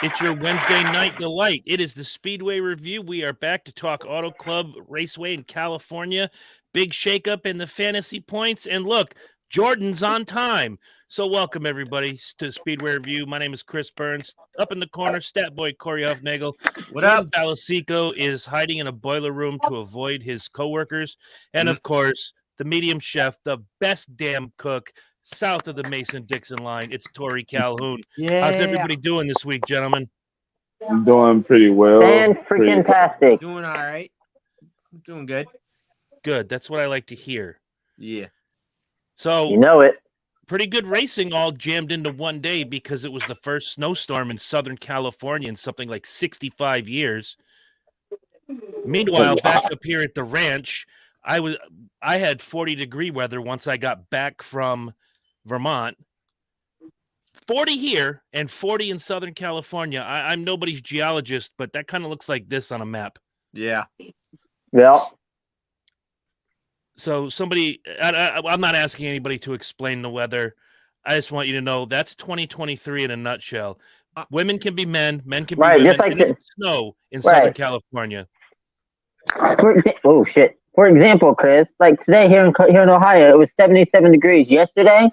It's your Wednesday night delight. It is the Speedway Review. We are back to talk Auto Club Raceway in California. Big shakeup in the fantasy points. And look, Jordan's on time. So welcome, everybody, to Speedway Review. My name is Chris Burns. Up in the corner, stat boy Corey Huffnagel. What Jordan up? Balasico is hiding in a boiler room to avoid his coworkers. And, of course, the medium chef, the best damn cook, south of the Mason-Dixon line. It's Tori Calhoun. Yeah. How's everybody doing this week, gentlemen? I'm doing pretty well. Fan-freaking-tastic. Doing all right. Doing good. Good. That's what I like to hear. Yeah. So, You know it. pretty good racing all jammed into one day because it was the first snowstorm in Southern California in something like 65 years. Meanwhile, back up here at the ranch, I had 40-degree weather once I got back from Vermont. 40 here and 40 in Southern California. I'm nobody's geologist, but that kind of looks like this on a map. Yeah. Yeah. So somebody, I'm not asking anybody to explain the weather. I just want you to know that's 2023 in a nutshell. Women can be men, men can be Right, women. just like and it's snow in Southern California. Oh, shit. For example, Chris, like today here in Ohio, it was 77 degrees. Yesterday,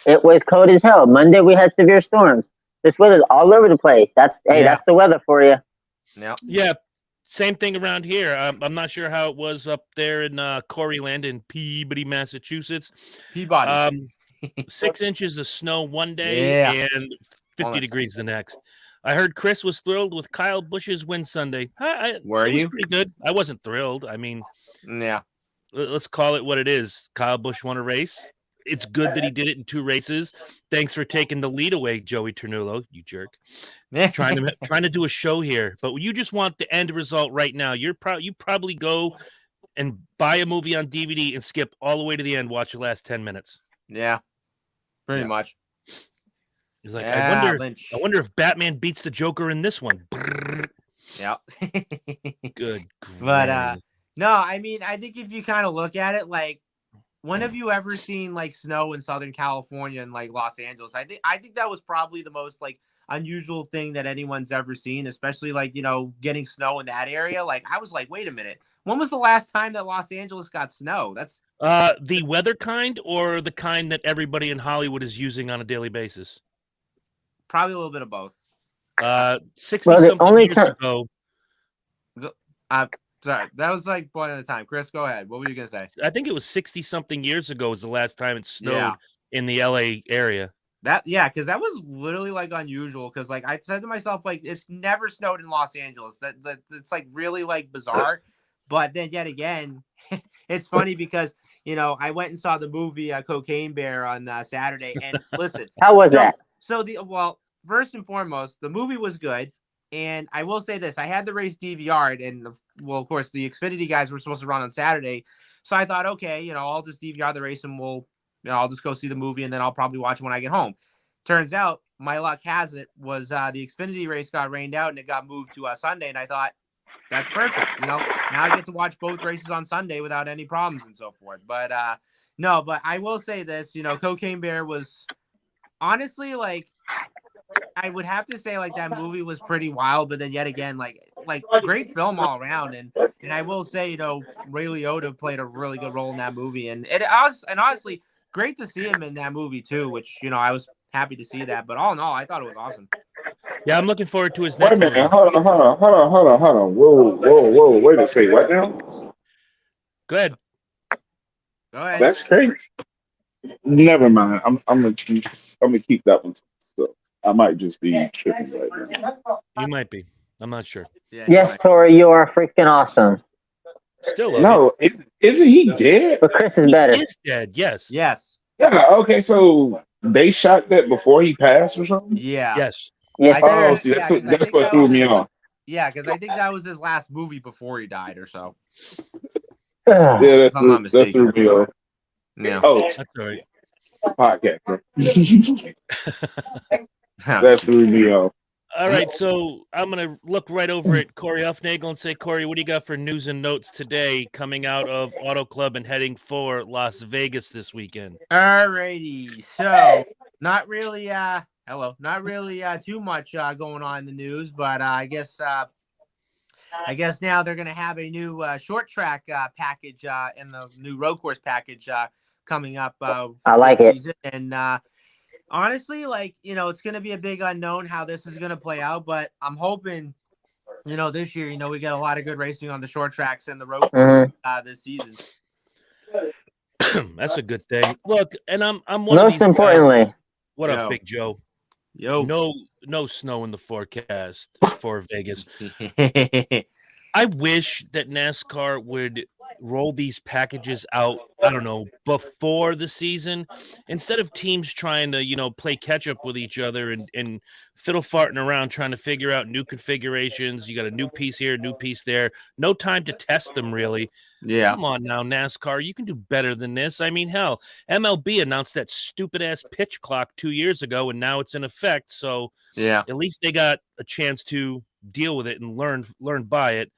it was cold as hell. Monday, we had severe storms. This weather's all over the place. That's the weather for you. Yeah. Same thing around here. I'm not sure how it was up there in Coreyland in Peabody, Massachusetts. Peabody. 6 inches of snow one day and 50 degrees the next. I heard Chris was thrilled with Kyle Busch's win Sunday. Were you? Pretty good. I wasn't thrilled. I mean, yeah. Let's call it what it is. Kyle Busch won a race. It's good that he did it in 2 races. Thanks for taking the lead away, Joey Ternulo, you jerk. trying to do a show here, but you just want the end result right now. You probably go and buy a movie on DVD and skip all the way to the end. Watch the last 10 minutes. Yeah, pretty much. He's like, I wonder if Batman beats the Joker in this one. Yeah. Good. But no, I mean, I think if you kind of look at it, like, when have you ever seen like snow in Southern California and like Los Angeles? I think that was probably the most like unusual thing that anyone's ever seen, especially like, you know, getting snow in that area. Like, I was like, wait a minute, when was the last time that Los Angeles got snow? That's the weather kind or the kind that everybody in Hollywood is using on a daily basis? Probably a little bit of both. 60-something years ago. Sorry, that was like one at a time. Chris, go ahead. What were you going to say? I think it was 60-something years ago was the last time it snowed in the LA area. Because that was literally like unusual. Because like I said to myself, like it's never snowed in Los Angeles. That it's like really like bizarre. But then yet again, it's funny because you know I went and saw the movie Cocaine Bear on Saturday. And listen, how was that? So first and foremost, the movie was good. And I will say this, I had the race DVR'd, and well, of course, the Xfinity guys were supposed to run on Saturday. So I thought, okay, you know, I'll just DVR the race and I'll just go see the movie and then I'll probably watch it when I get home. Turns out, my luck has it, was the Xfinity race got rained out and it got moved to Sunday. And I thought, that's perfect. You know, now I get to watch both races on Sunday without any problems and so forth. But no, but I will say this, you know, Cocaine Bear was honestly like, I would have to say like that movie was pretty wild, but then yet again, like great film all around. And I will say, you know, Ray Liotta played a really good role in that movie. And honestly, great to see him in that movie too, which, you know, I was happy to see that. But all in all, I thought it was awesome. Yeah, I'm looking forward to his next movie. Hold on. Whoa. Wait a second. What now? Go ahead. That's great. Never mind. I'm gonna keep that one. So I might just be tripping right now. You might be. I'm not sure. Yeah, yes, Tori, you are freaking awesome. Still no, isn't he dead? But Chris is better. He is dead. Yes. Yeah. Okay. So they shot that before he passed or something. Yeah. Yes. Yes. That's what threw me off. Yeah, because I think that was his last movie before he died or so. Yeah, that threw me off. Yeah. Oh, that's all right. Podcast, bro. That threw me off. All right, so I'm going to look right over at Corey Huffnagel and say, Corey, what do you got for news and notes today coming out of Auto Club and heading for Las Vegas this weekend? All righty. So, not really Hello. Not really too much going on in the news, but I guess now they're going to have a new short track package and the new road course package coming up. I like it. Season. And honestly, like, it's going to be a big unknown how this is going to play out, but I'm hoping, this year, we get a lot of good racing on the short tracks and the road course this season. That's a good thing. Look, and I'm one of Most these importantly. guys. What up, Big Joe? Yo. No snow in the forecast for Vegas. I wish that NASCAR would roll these packages out, I don't know, before the season, instead of teams trying to, play catch up with each other and fiddle farting around trying to figure out new configurations. You got a new piece here, new piece there. No time to test them, really. Yeah. Come on now, NASCAR. You can do better than this. I mean, hell, MLB announced that stupid-ass pitch clock 2 years ago, and now it's in effect. So yeah, at least they got a chance to deal with it and learn by it.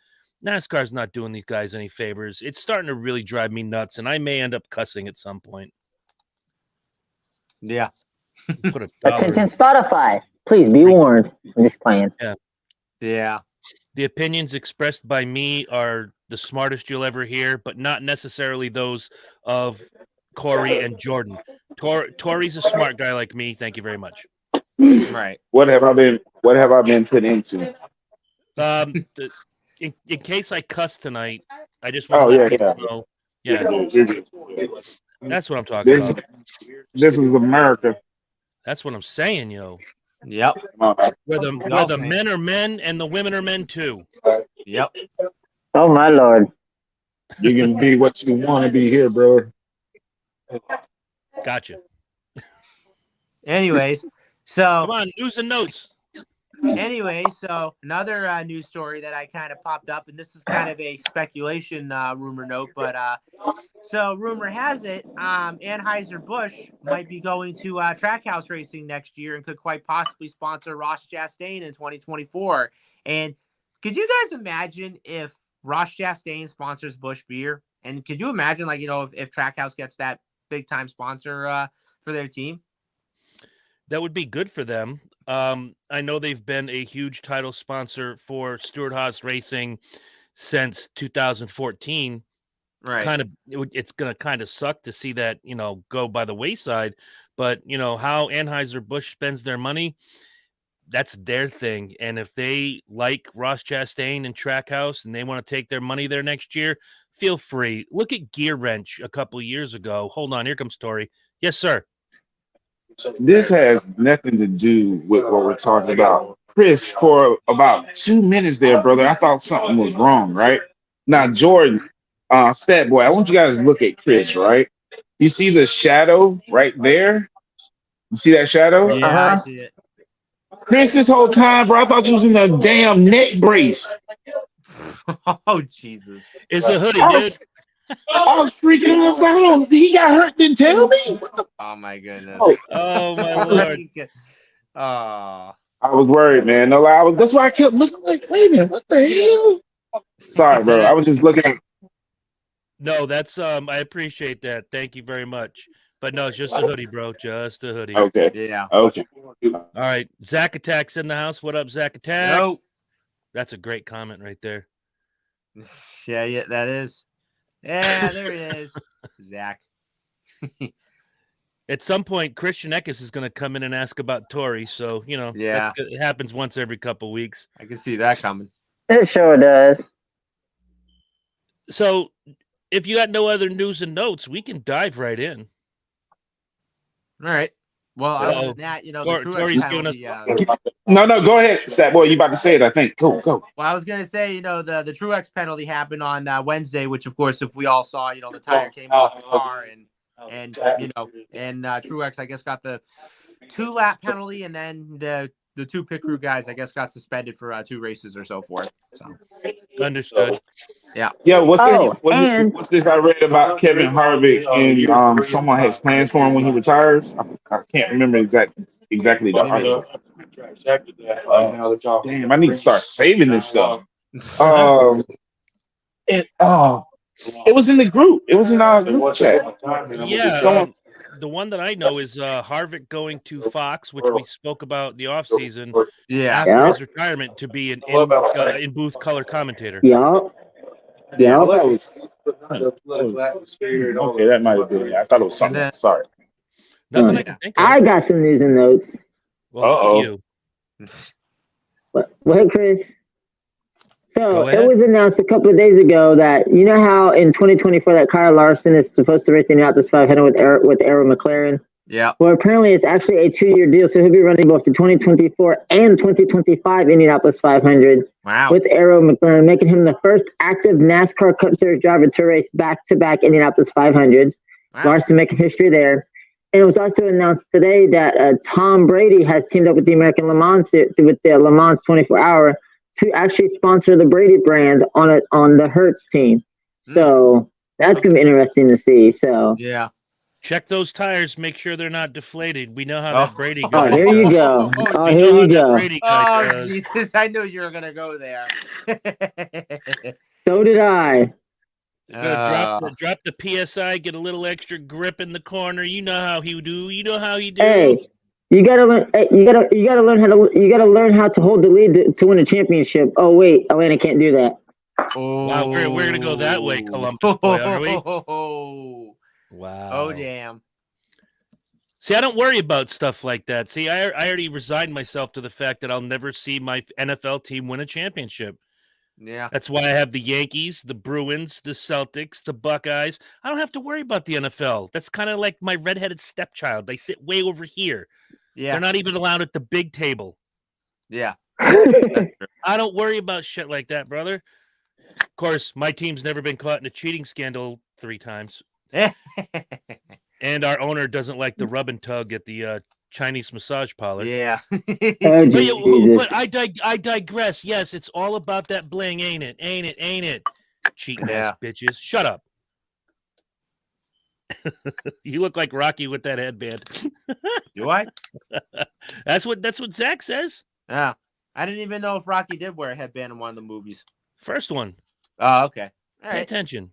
NASCAR's not doing these guys any favors. It's starting to really drive me nuts, and I may end up cussing at some point. Yeah. Put a dollar. Attention Spotify. Please be warned. I'm just playing. Yeah. The opinions expressed by me are the smartest you'll ever hear, but not necessarily those of Corey and Jordan. Tori's a smart guy like me. Thank you very much. Right. What have I been put into? In case I cuss tonight, I just want to let people know. Yeah. That's what I'm talking about. This is America. That's what I'm saying, yo. Yep. Where the men are men and the women are men too. Yep. Oh my Lord. You can be what you want to be here, bro. Gotcha. Anyways, so come on, news and notes. Anyway, so another news story that I kind of popped up, and this is kind of a speculation rumor note, but so rumor has it, Anheuser-Busch might be going to Trackhouse Racing next year and could quite possibly sponsor Ross Chastain in 2024. And could you guys imagine if Ross Chastain sponsors Busch Beer? And could you imagine, like, if Trackhouse gets that big time sponsor for their team? That would be good for them. I know they've been a huge title sponsor for Stewart-Haas Racing since 2014. Right. It's going to kind of suck to see that, go by the wayside. But, how Anheuser-Busch spends their money, that's their thing. And if they like Ross Chastain and Trackhouse and they want to take their money there next year, feel free. Look at Gear Wrench a couple years ago. Hold on. Here comes Tori. Yes, sir. This has nothing to do with what we're talking about. Chris, for about 2 minutes there, brother, I thought something was wrong, right? Now, Jordan, Stat Boy, I want you guys to look at Chris, right? You see the shadow right there? You see that shadow? Yeah, I see it. Chris, this whole time, bro, I thought you was in a damn neck brace. Oh, Jesus. It's a hoodie, dude. I was freaking out. I was like, hold on, he got hurt, didn't tell me? What the? Oh, my goodness. Oh, my Lord. Oh. I was worried, man. No lie. That's why I kept looking like, wait a minute, what the hell? Sorry, bro. I was just looking at. No, that's I appreciate that. Thank you very much. But no, it's just a hoodie, bro. Just a hoodie. Okay. Yeah. Okay. All right. Zach Attack's in the house. What up, Zach Attack? No. That's a great comment right there. Yeah, that is. Yeah, there he is. Zach. At some point, Christian Eckes is going to come in and ask about Tori. So, yeah, it happens once every couple weeks. I can see that coming. It sure does. So, if you got no other news and notes, we can dive right in. All right. Well, other than that, the Truex penalty. No, go ahead, Stat Boy. You about to say it, I think. Go. Well, I was going to say, the Truex penalty happened on Wednesday, which, of course, if we all saw, the tire came off the car and Truex, I guess, got the 2-lap penalty, and then the 2 pit crew guys, I guess, got suspended for 2 races or so forth. So understood. Yeah. Yeah. What's this I read about Kevin Harvick and someone has plans for him when he retires? I can't remember exactly the article. Damn, I need to start saving this stuff. It was in the group. It was in our group chat. Yeah. the one that I know is Harvick going to Fox, which we spoke about the offseason Yeah. after Yeah. his retirement to be an in booth color commentator. Yup. Yeah, Yup. that was okay. That might have been. I thought it was something else. Sorry. Nothing I Yeah. can think of. I got some news and notes. Well, look Uh-oh. at you. Wait, Chris. Go So ahead. it was announced a couple of days ago that you know how in 2024 that Kyle Larson is supposed to race the Indianapolis 500 with Arrow McLaren. Yeah. Well, apparently it's actually a 2-year deal, so he'll be running both the 2024 and 2025 Indianapolis 500 Wow. with Arrow McLaren, making him the first active NASCAR Cup Series driver to race back-to-back Indianapolis 500s. Wow. Larson making history there. And it was also announced today that Tom Brady has teamed up with the American Le Mans with the Le Mans 24-hour to actually sponsor the Brady brand on the Hertz team. So that's going to be interesting to see. So Yeah. Check those tires. Make sure they're not deflated. We know how Oh. that Brady guy. oh, here you go. Oh, We here know how you that go. Brady guy Oh, does. Jesus. I knew you were going to go there. So did I. Gonna drop the PSI, get a little extra grip in the corner. You know how he do. You know how he do. Hey, you gotta learn. Hey, you gotta learn how to hold the lead to win a championship. Oh wait, Atlanta can't do that. Wow, we're gonna go that way, Columbus boy, are we? Wow. Oh, damn. See, I don't worry about stuff like that. See, I already resigned myself to the fact that I'll never see my NFL team win a championship. Yeah. That's why I have the Yankees, the Bruins, the Celtics, the Buckeyes. I don't have to worry about the NFL. That's kind of like my redheaded stepchild. They sit way over here. Yeah. They're not even allowed at the big table. Yeah. I don't worry about shit like that, brother. Of course, my team's never been caught in a cheating scandal 3 times. And our owner doesn't like the rub and tug at the Chinese massage parlor. Yeah. But I digress. Yes, it's all about that bling, ain't it? Ain't it? Cheating ass bitches. Shut up. You look like Rocky with that headband. Do I? That's what Zach says. Yeah. I didn't even know if Rocky did wear a headband in one of the movies. First one. Oh, okay. All Pay right. attention.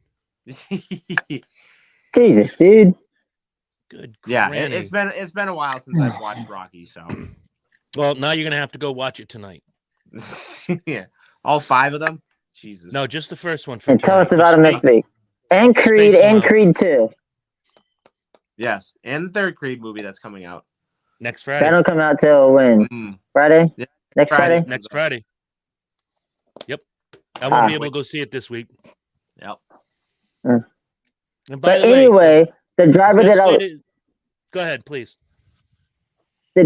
Jesus, dude. Good. Yeah, granny. it's been a while since I've watched Rocky, so. Well, now you're gonna have to go watch it tonight. Yeah, all 5 of them. Jesus. No, just the first one. For And tell us tonight. about him next week. And Creed Space and Mountain. Creed 2. Yes, and the third Creed movie that's coming out Next Friday. That'll come out till when? Friday? Yeah, Next Friday? Next Friday. Yep. I won't be able to go see it this week. Yep. Mm. And by But the way, anyway, the driver best that way to- go ahead, please. I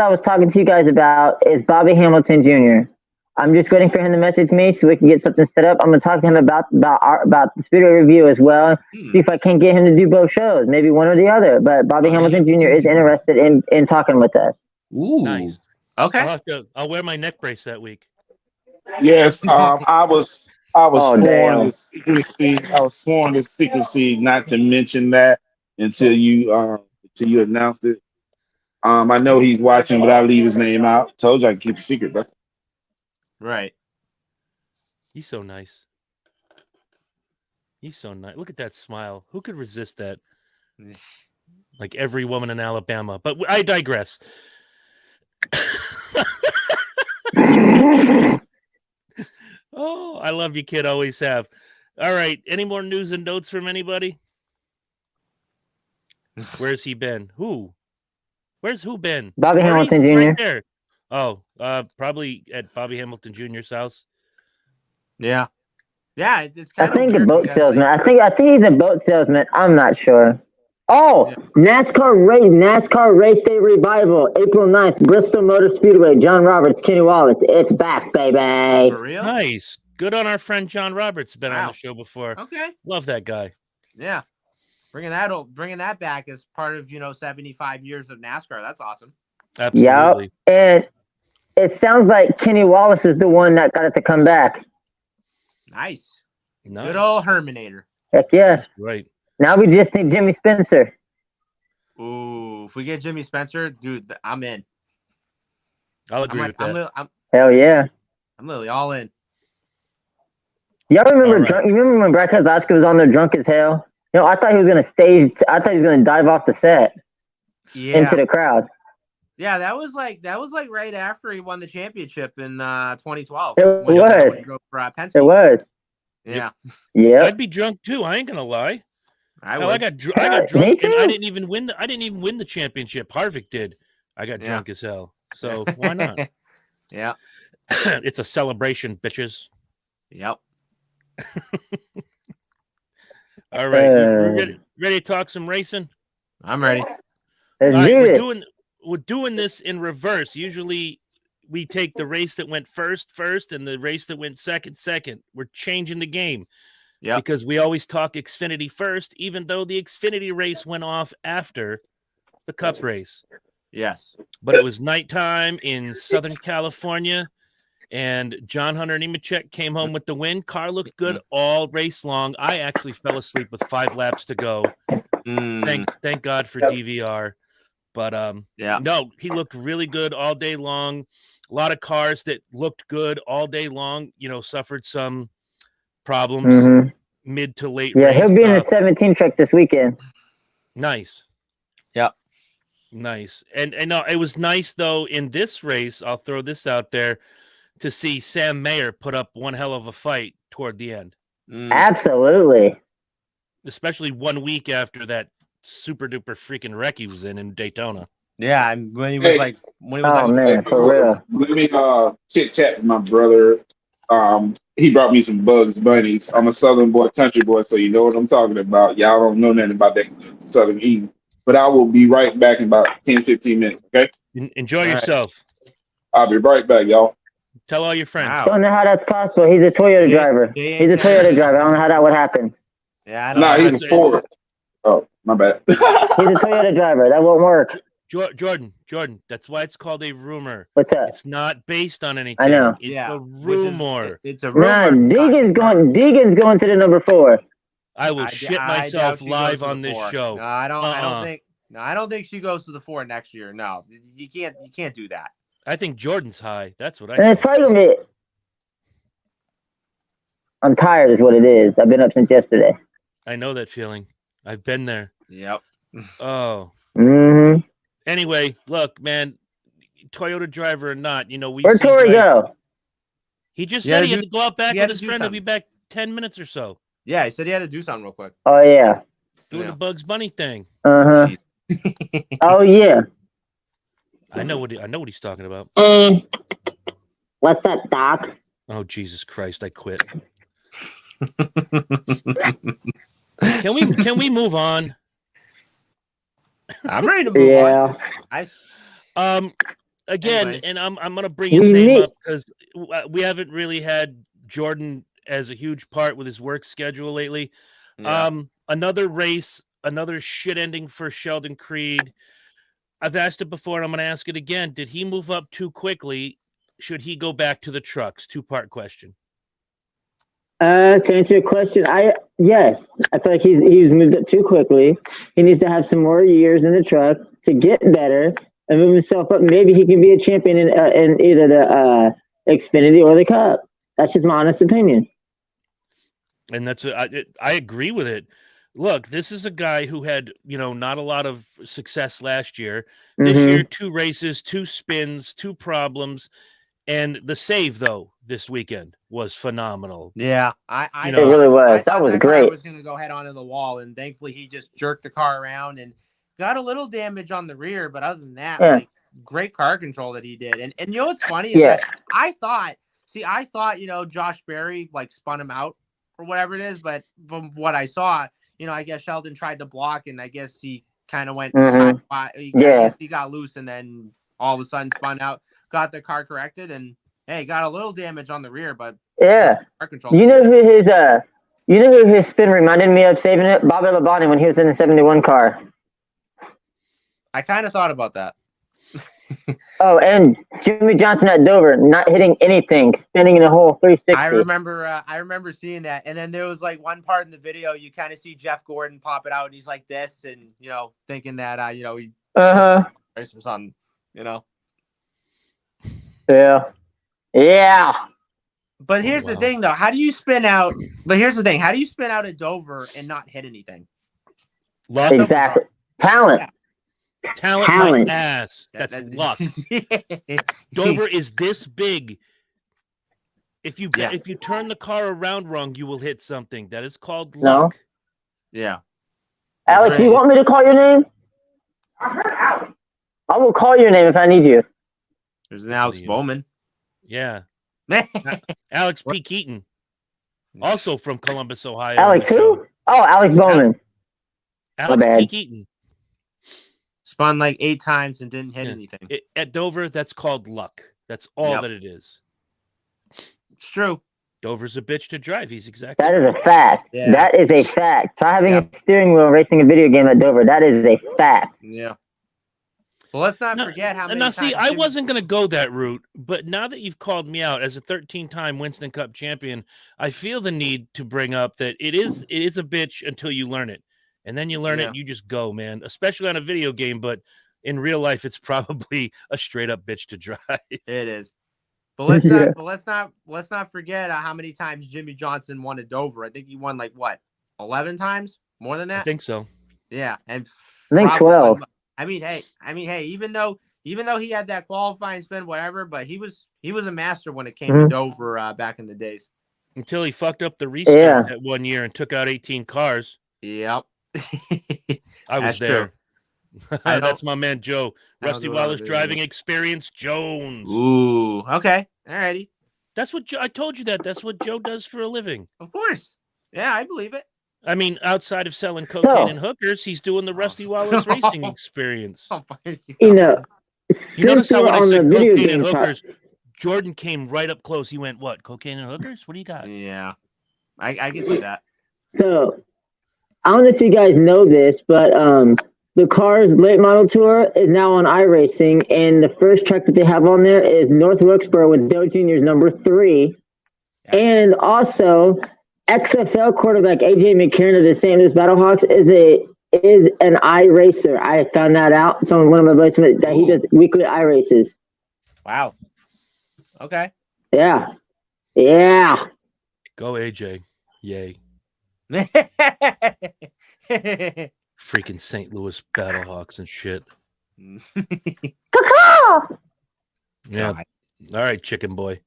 was talking to you guys about is Bobby Hamilton Jr. I'm just waiting for him to message me so we can get something set up. I'm gonna talk to him about the Speedway review as well. See if I can get him to do both shows, maybe one or the other. But Bobby Hamilton Jr. is interested in talking with us. Ooh. Nice. Okay. I'll wear my neck brace that week. Yes, I was Oh, sworn damn. to secrecy. I was sworn to secrecy not to mention that until you announced it. I know he's watching, but I'll leave his name out. Told you I can keep it secret, bro. Right. He's so nice. He's so nice. Look at that smile. Who could resist that? Like every woman in Alabama. But I digress. Oh, I love you, kid. Always have. All right. Any more news and notes from anybody? Where's he been? Who? Where's who been? Bobby Corey? Hamilton He's Jr. right there. Oh, probably at Bobby Hamilton Jr.'s house. Yeah. Yeah, it's I kind think of a boat salesman. I think he's a boat salesman. I'm not sure. Oh, Yeah. NASCAR race day revival, April 9th, Bristol Motor Speedway, John Roberts, Kenny Wallace. It's back, baby. For real? Nice. Good on our friend John Roberts. Been on Wow. the show before. Okay. Love that guy. Yeah. Bringing that back as part of 75 years of NASCAR. That's awesome. Absolutely. Yep. And it sounds like Kenny Wallace is the one that got it to come back. Nice. Nice. Good old Herminator. Heck yeah. Right. Now we just need Jimmy Spencer. Ooh, if we get Jimmy Spencer, dude, I'm in. I'll agree with that. Hell yeah. I'm literally all in. Y'all remember? All right. You remember when Brad Keselowski was on there drunk as hell? I thought he was gonna dive off the set. into the crowd. Yeah, that was like right after he won the championship in 2012. It when was. he drove for Penske. It was. Yeah. Yeah. I'd be drunk too. I ain't gonna lie. I Hell, would. I got Me drunk, and I too. didn't even win. I didn't even win the championship. Harvick did. I got drunk as hell. So why not? Yeah. It's a celebration, bitches. Yep. All right, ready to talk some racing? I'm ready. Let's All right, do it. we're doing this in reverse. Usually, we take the race that went first, and the race that went second. We're changing the game. Yeah. Because we always talk Xfinity first, even though the Xfinity race went off after the Cup race. Yes. But it was nighttime in Southern California, and John Hunter Nemechek came home with the win. Car looked good all race long. I actually fell asleep with 5 laps to go. Thank God for DVR. But no, he looked really good all day long. A lot of cars that looked good all day long, suffered some problems mid to late race. He'll be in the 17 truck this weekend. Nice. Yep. Nice. And no, it was nice though in this race, I'll throw this out there, to see Sam Mayer put up one hell of a fight toward the end. Absolutely. Especially 1 week after that super duper freaking wreck he was in Daytona. Yeah, when he was man, for real. Let me chit chat with my brother. He brought me some Bugs Bunnies. I'm a Southern boy, country boy, so you know what I'm talking about. Y'all don't know nothing about that Southern eating. But I will be right back in about 10, 15 minutes, okay? Enjoy yourself. Right. I'll be right back, y'all. Tell all your friends. Wow. Don't know how that's possible. He's a Toyota driver. He's a Toyota driver. I don't know how that would happen. Yeah, I don't know. He's a Ford. Oh, my bad. He's a Toyota driver. That won't work. Jordan, that's why it's called a rumor. What's up? It's not based on anything. I know. It's a rumor. It's a rumor. Deegan's going to the number 4. I will shit myself live on this show. No, I don't think she goes to the 4 next year. No, you can't do that. I think Jordan's high. That's what I And think. it's probably gonna be. I'm tired, is what it is. I've been up since yesterday. I know that feeling. I've been there. Yep. Oh. Mm-hmm. Anyway, look, man, Toyota driver or not, Where'd Tori go? He just said he had to go out back with his friend. He'll be back 10 minutes or so. Yeah, he said he had to do something real quick. Oh yeah. Doing the Bugs Bunny thing. Uh huh. Oh yeah. I know what he's talking about. What's up, Doc? Oh Jesus Christ! I quit. Can we move on? I'm ready to move on. Again, Anyways. and I'm gonna bring his name up because we haven't really had Jordan as a huge part with his work schedule lately. Yeah. Another race, another shit ending for Sheldon Creed. I've asked it before, and I'm going to ask it again. Did he move up too quickly? Should he go back to the trucks? 2-part question. To answer your question, yes. I feel like he's moved up too quickly. He needs to have some more years in the truck to get better and move himself up. Maybe he can be a champion in either the Xfinity or the Cup. That's just my honest opinion. And I agree with it. Look, this is a guy who had, not a lot of success last year. This year, 2 races, 2 spins, 2 problems. And the save, though, this weekend was phenomenal. Yeah, it really was. That was great. I was going to go head on in the wall, and thankfully he just jerked the car around and got a little damage on the rear. But other than that, great car control that he did. And you know what's funny is that I thought, Josh Berry spun him out or whatever it is. But from what I saw, I guess Sheldon tried to block, and I guess he kind of went. I guess he got loose, and then all of a sudden spun out, got the car corrected, and hey, got a little damage on the rear, but car control. You know who his spin reminded me of saving it? Bobby Labonte when he was in the 71 car. I kind of thought about that. Oh, and Jimmy Johnson at Dover, not hitting anything, spinning in a whole 360. I remember seeing that, and then there was one part in the video you kind of see Jeff Gordon pop it out, and he's like this, and thinking that he race or something, Yeah. But here's the thing, though. How do you spin out? But here's the thing. How do you spin out at Dover and not hit anything? Exactly. Talent. Talent, Talent. my ass. That's luck. Yeah. Dover is this big. If you Yeah. if you turn the car around wrong, you will hit something. That is called No. luck. Yeah. Alex, you want me to call your name? I will call your name if I need you. There's an Alex Bowman. Yeah. Alex P. Keaton. Also from Columbus, Ohio. Alex who? Oh, Alex Bowman. Alex My P. bad. Keaton. Spun like 8 times and didn't hit anything. At Dover, that's called luck. That's all that it is. It's true. Dover's a bitch to drive. He's exactly That is right. a fact. Yeah. That is a fact. Try having a steering wheel racing a video game at Dover. That is a fact. Yeah. Well, let's not forget how many Now, times see, I wasn't going to go that route, but now that you've called me out as a 13-time Winston Cup champion, I feel the need to bring up that it is a bitch until you learn it. And then you learn it, and you just go, man, especially on a video game, but in real life, it's probably a straight-up bitch to drive. It is. But let's not forget how many times Jimmy Johnson won at Dover. I think he won like what, 11 times? More than that? I think so. Yeah, and I think 12. I mean, hey, even though he had that qualifying spin, whatever, but he was a master when it came to Dover back in the days. Until he fucked up the restart that 1 year and took out 18 cars. Yep. I was there. That's my man Joe. Rusty Wallace driving experience Jones. Ooh, okay. Alrighty. That's what I told you that. That's what Joe does for a living. Of course. Yeah, I believe it. I mean, outside of selling cocaine and hookers, he's doing the Rusty Wallace racing experience. You know, you notice how when I on said the video cocaine and game hookers, Jordan came right up close. He went, "What? Cocaine and hookers? What do you got?" Yeah, I can see that. So, I don't know if you guys know this, but the Cars Late Model Tour is now on iRacing, and the first track that they have on there is North Wilkesboro with Dale Jr.'s number 3. Yes. And also, XFL quarterback AJ McCarron of the St. Louis Battlehawks is an iRacer. I found that out. One of my buddies that he does weekly iRaces. Wow. Okay. Yeah. Yeah. Go AJ. Yay. Freaking St. Louis Battlehawks and shit. Yeah. All right, chicken boy.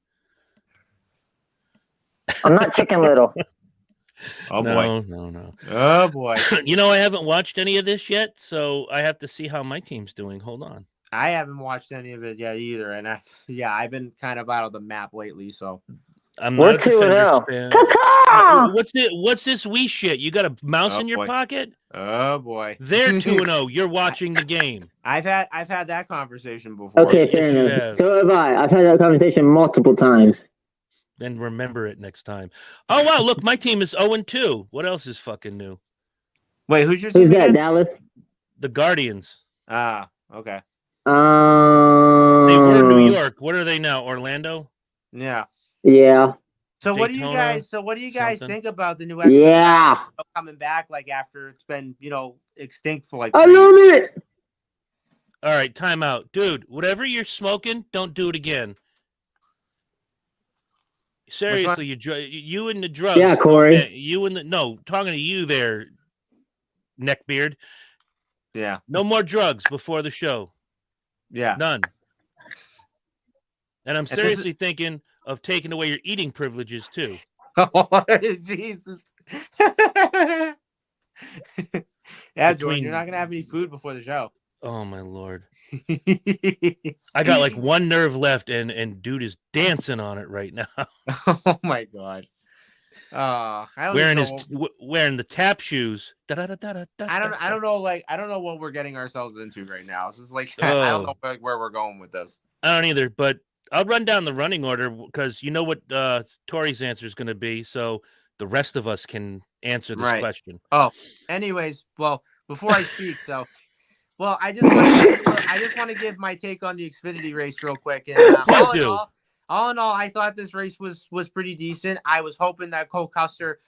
I'm not chicken little. Oh, boy. No. Oh, boy. You know, I haven't watched any of this yet, so I have to see how my team's doing. Hold on. I haven't watched any of it yet either, and I've been kind of out of the map lately, so. I'm not a Defenders fan. What's this wee shit? You got a mouse in your pocket? Oh boy. They're 2-0. You're watching the game. I've had that conversation before. Okay, fair enough. So have I. I've had that conversation multiple times. Then remember it next time. Oh wow, look, my team is 0-2. What else is fucking new? Wait, who's your team? Who's that, again? Dallas? The Guardians. Ah, okay. They were New York. What are they now? Orlando? Yeah. Yeah. So what do you guys think about the new Xfinity coming back like after it's been, extinct for like I love it. All right, time out. Dude, whatever you're smoking, don't do it again. Seriously, you and the drugs. Yeah, Corey. Talking to you there, neckbeard. Yeah. No more drugs before the show. Yeah. None. And I'm seriously thinking of taking away your eating privileges too. Oh, Jesus. Yeah, Jordan, you're not gonna have any food before the show. Oh my Lord. I got like one nerve left and dude is dancing on it right now. Oh my God. Wearing the tap shoes. I don't know what we're getting ourselves into right now. This is like I don't know where we're going with this. I don't either, but I'll run down the running order because you know what Tori's answer is going to be, so the rest of us can answer this question. Oh, anyways, well, before I speak, I just want to give my take on the Xfinity race real quick. And all in all, I thought this race was pretty decent. I was hoping that Cole Custer,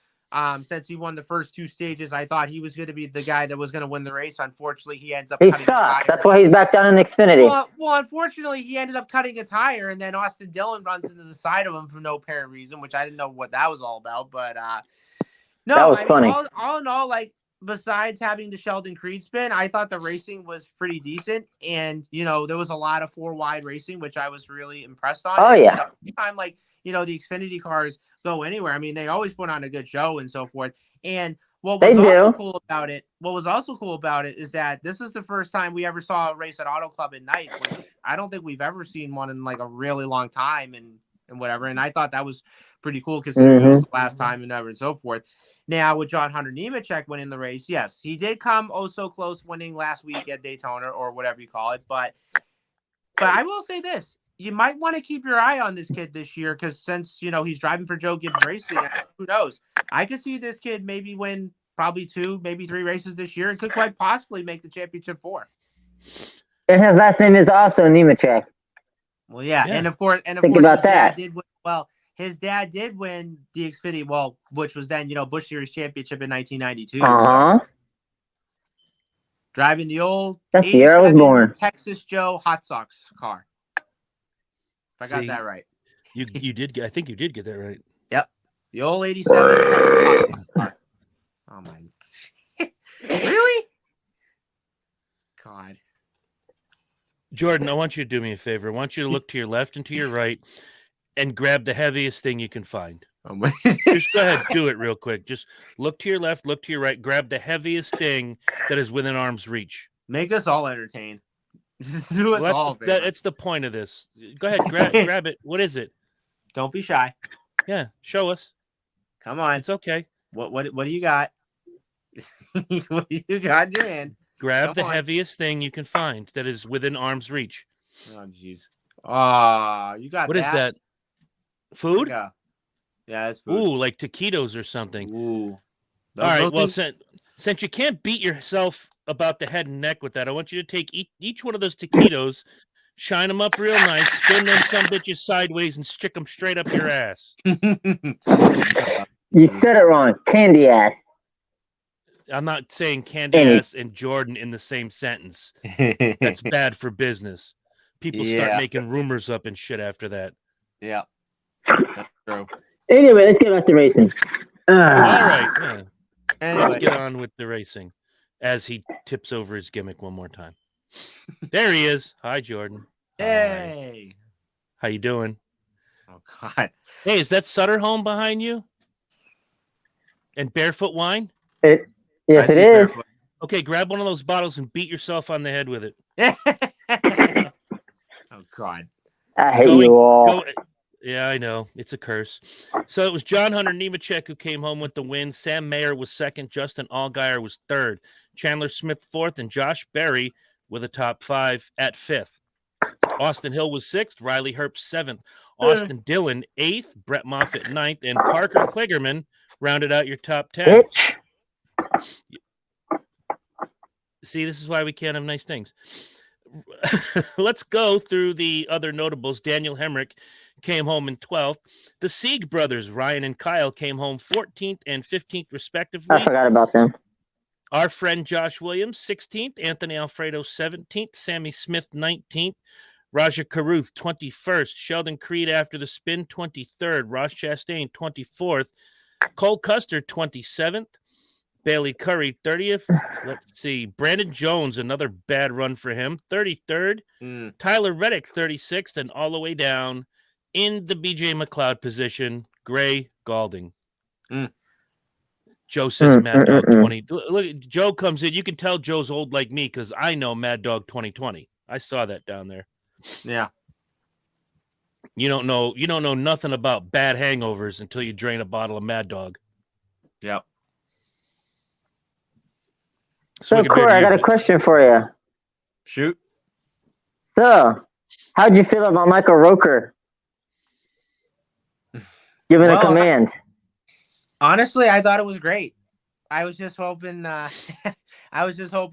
since he won the first 2 stages, I thought he was going to be the guy that was going to win the race. Unfortunately, he ends up cutting a tire. That's why he's back down in Xfinity. Well, unfortunately, he ended up cutting a tire, and then Austin Dillon runs into the side of him for no apparent reason, which I didn't know what that was all about. But no, that was funny. All in all, like besides having the Sheldon Creed spin, I thought the racing was pretty decent. And, there was a lot of 4-wide racing, which I was really impressed on. Oh, and, yeah. Time like, the Xfinity cars go anywhere. I mean, they always put on a good show and so forth. And what was also cool about it is that this is the first time we ever saw a race at Auto Club at night, which I don't think we've ever seen one in like a really long time and whatever. And I thought that was pretty cool considering it was the last time and ever and so forth. Now, with John Hunter Nemechek winning the race, yes, he did come so close winning last week at Daytona or whatever you call it. But I will say this. You might want to keep your eye on this kid this year because since, he's driving for Joe Gibbs Racing, who knows? I could see this kid maybe win probably 2, maybe 3 races this year and could quite possibly make the championship 4. And his last name is also Nemechek. Well, yeah. And of course, Think about that. His dad did win the Xfinity, which was then, Busch Series Championship in 1992. Uh-huh. So. Driving the old That's the year I was born. Texas Joe Hot Sox car. If I got that right. You did. I think you did get that right. Yep. The old 87 Texas Hot Sox car. Oh, my. Really? God. Jordan, I want you to do me a favor. I want you to look to your left and to your right and grab the heaviest thing you can find. Just go ahead, do it real quick. Just look to your left, look to your right, grab the heaviest thing that is within arm's reach. Make us all entertained. Just do us all. That's the point of this. Go ahead, grab it. What is it? Don't be shy. Yeah, show us. Come on. It's okay. What do you got? What do you got in your hand? Grab the heaviest thing you can find that is within arm's reach. Oh, jeez. Oh, you got What is that? Food? Yeah, it's food. Ooh, like taquitos or something. Ooh. All right, well, since you can't beat yourself about the head and neck with that, I want you to take each one of those taquitos, shine them up real nice, spin them some bitches sideways, and stick them straight up your ass. You said it wrong. Candy ass. I'm not saying candy ass and Jordan in the same sentence. That's bad for business. People start making rumors up and shit after that. Yeah. That's true. Anyway, let's get back to racing. All right. Yeah. Anyway. Let's get on with the racing as he tips over his gimmick one more time. There he is. Hi, Jordan. Hey. Hi. How you doing? Oh, God. Hey, is that Sutter home behind you? And Barefoot Wine? Yes, it is. Barefoot. Okay, grab one of those bottles and beat yourself on the head with it. Oh, God. I hate you all. Yeah, I know. It's a curse. So it was John Hunter Nemechek who came home with the win. Sam Mayer was second. Justin Allgaier was third. Chandler Smith fourth. And Josh Berry with a top 5 at 5th. Austin Hill was 6th. Riley Herbst 7th. Austin Dillon 8th. Brett Moffitt 9th. And Parker Kligerman rounded out your top 10. See, this is why we can't have nice things. Let's go through the other notables. Daniel Hemrick came home in 12th. The Sieg brothers, Ryan and Kyle, came home 14th and 15th, respectively. I forgot about them. Our friend Josh Williams, 16th. Anthony Alfredo, 17th. Sammy Smith, 19th. Raja Karuth, 21st. Sheldon Creed after the spin, 23rd. Ross Chastain, 24th. Cole Custer, 27th. Bailey Curry, 30th. Let's see. Brandon Jones, another bad run for him, 33rd. Tyler Reddick, 36th. And all the way down in the BJ McLeod position, Gray Galding. Joe says Mad Dog 20. Look, Joe comes in. You can tell Joe's old like me because I know Mad Dog 2020. I saw that down there. Yeah. You don't know nothing about bad hangovers until you drain a bottle of Mad Dog. Yep. So, Corey, I got a question for you. Shoot. So, how'd you feel about Michael Roker giving a command? Honestly, I thought it was great. I was just hoping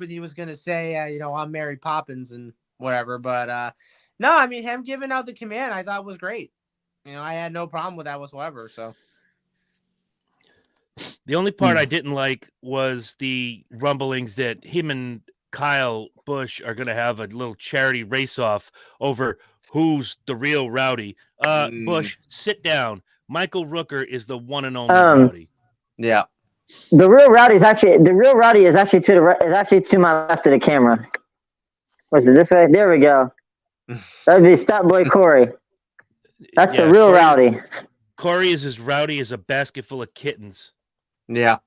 he was going to say, I'm Mary Poppins and whatever. But no, I mean, him giving out the command, I thought was great. I had no problem with that whatsoever. So the only part I didn't like was the rumblings that him and Kyle Busch are going to have a little charity race-off over who's the real Rowdy. Busch, sit down. Michael Rooker is the one and only Rowdy. Yeah. The real Rowdy is actually to the right, is actually to my left of the camera. Was it this way? There we go. That'd be Stat Boy Corey. That's the real Rowdy. Corey is as rowdy as a basket full of kittens. Yeah.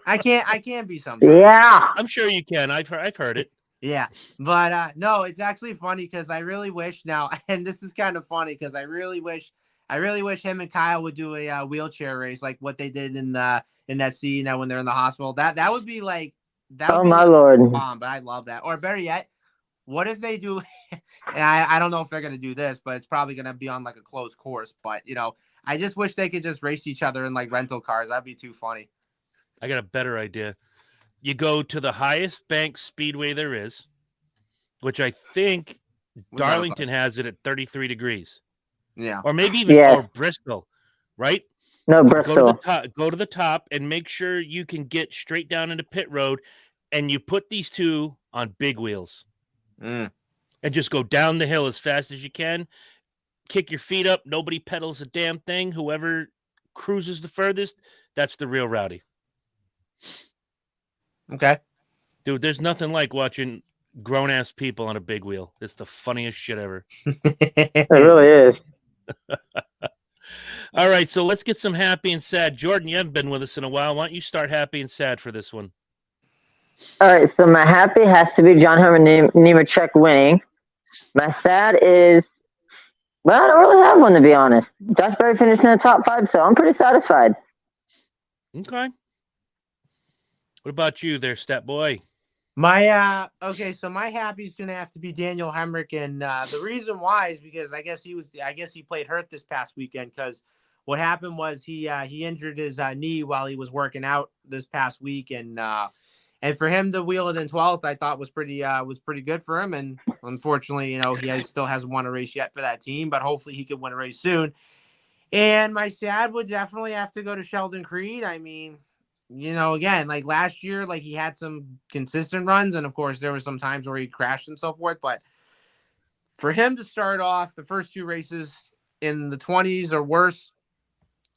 I can't be sometimes. Yeah. I'm sure you can. I've heard it. Yeah, but no, it's actually funny because I really wish now, and this is kind of funny because I really wish him and Kyle would do a wheelchair race like what they did in that scene when they're in the hospital. That would be like that. Would Oh be my like Lord! bomb, but I love that. Or better yet, what if they do? And I don't know if they're gonna do this, but it's probably gonna be on like a closed course. But I just wish they could just race each other in like rental cars. That'd be too funny. I got a better idea. You go to the highest bank speedway there is, which I think Darlington has it at 33 degrees. Yeah. Or maybe even Bristol, right? No, Bristol. Go to the top and make sure you can get straight down into pit road, and you put these two on big wheels. And just go down the hill as fast as you can. Kick your feet up. Nobody pedals a damn thing. Whoever cruises the furthest, that's the real Rowdy. Okay. Dude, there's nothing like watching grown-ass people on a big wheel. It's the funniest shit ever. It really is. All right, so let's get some happy and sad. Jordan, you haven't been with us in a while. Why don't you start happy and sad for this one? All right, so my happy has to be John Hunter Nemechek winning. My sad is, well, I don't really have one, to be honest. Josh Berry finished in the top 5, so I'm pretty satisfied. Okay. What about you there, Stat Boy? My so my happy is gonna have to be Daniel Hemrick, and the reason why is because I guess he played hurt this past weekend, because what happened was he injured his knee while he was working out this past week, and for him to wheel it in 12th, I thought was pretty good for him, and unfortunately, he still hasn't won a race yet for that team, but hopefully he could win a race soon. And my sad would definitely have to go to Sheldon Creed. I mean, again, like last year, like he had some consistent runs, and of course there were some times where he crashed and so forth. But for him to start off the first 2 races in the 20s or worse,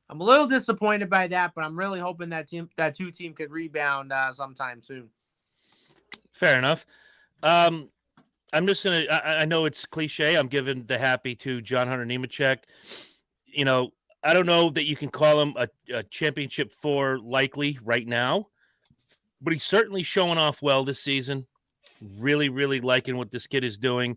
I'm a little disappointed by that. But I'm really hoping that 2 team could rebound sometime soon. Fair enough. I'm just gonna. I know it's cliche. I'm giving the happy to John Hunter Nemechek. I don't know that you can call him a championship 4 likely right now, but he's certainly showing off well this season. Really, really liking what this kid is doing.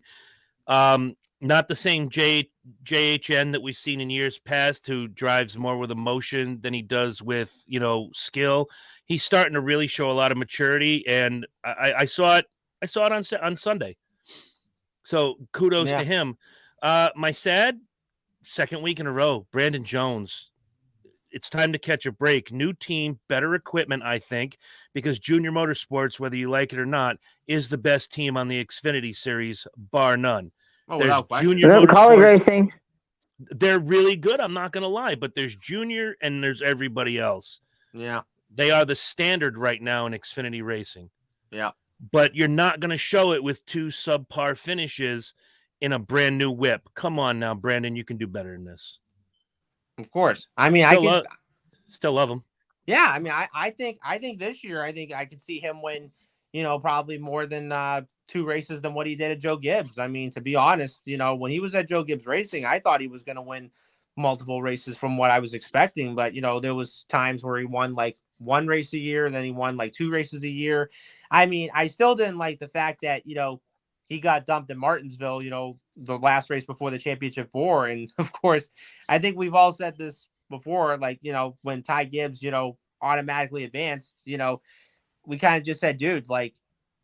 Not the same JHN that we've seen in years past, who drives more with emotion than he does with, skill. He's starting to really show a lot of maturity, and I saw it on Sunday. So kudos to him. My sad, second week in a row, Brandon Jones. It's time to catch a break. New team, better equipment, I think, because Junior Motorsports, whether you like it or not, is the best team on the Xfinity series, bar none. Oh, there's Junior Motorsports. College racing. They're really good, I'm not going to lie, but there's Junior and there's everybody else. Yeah. They are the standard right now in Xfinity racing. Yeah. But you're not going to show it with 2 subpar finishes in a brand new whip. Come on now, Brandon, you can do better than this. Of course. I mean, still love him. Yeah, I mean, I think this year, I could see him win, probably more than 2 races than what he did at Joe Gibbs. I mean, to be honest, when he was at Joe Gibbs Racing, I thought he was going to win multiple races from what I was expecting. But, there was times where he won like 1 race a year, and then he won like 2 races a year. I mean, I still didn't like the fact that, he got dumped in Martinsville, the last race before the championship 4. And of course, I think we've all said this before, like, when Ty Gibbs, automatically advanced, we kind of just said, dude, like,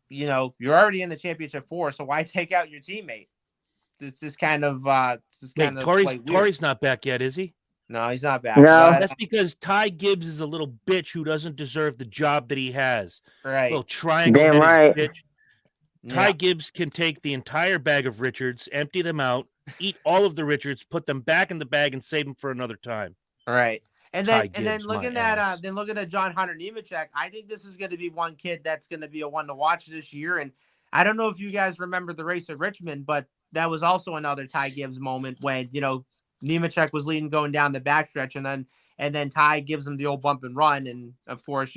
you're already in the championship 4, so why take out your teammate? It's just kind of, Torrey's not back yet, is he? No, he's not back. No. That's because Ty Gibbs is a little bitch who doesn't deserve the job that he has. Right. Little triangle Damn right. bitch. Ty Gibbs can take the entire bag of Richards, empty them out, eat all of the Richards, put them back in the bag, and save them for another time. All right. And then Gibbs, looking at John Hunter Nemechek, I think this is going to be one kid that's going to be a one to watch this year. And I don't know if you guys remember the race at Richmond, but that was also another Ty Gibbs moment when, Nemechek was leading going down the backstretch, and then and then Ty gives him the old bump and run. And of course,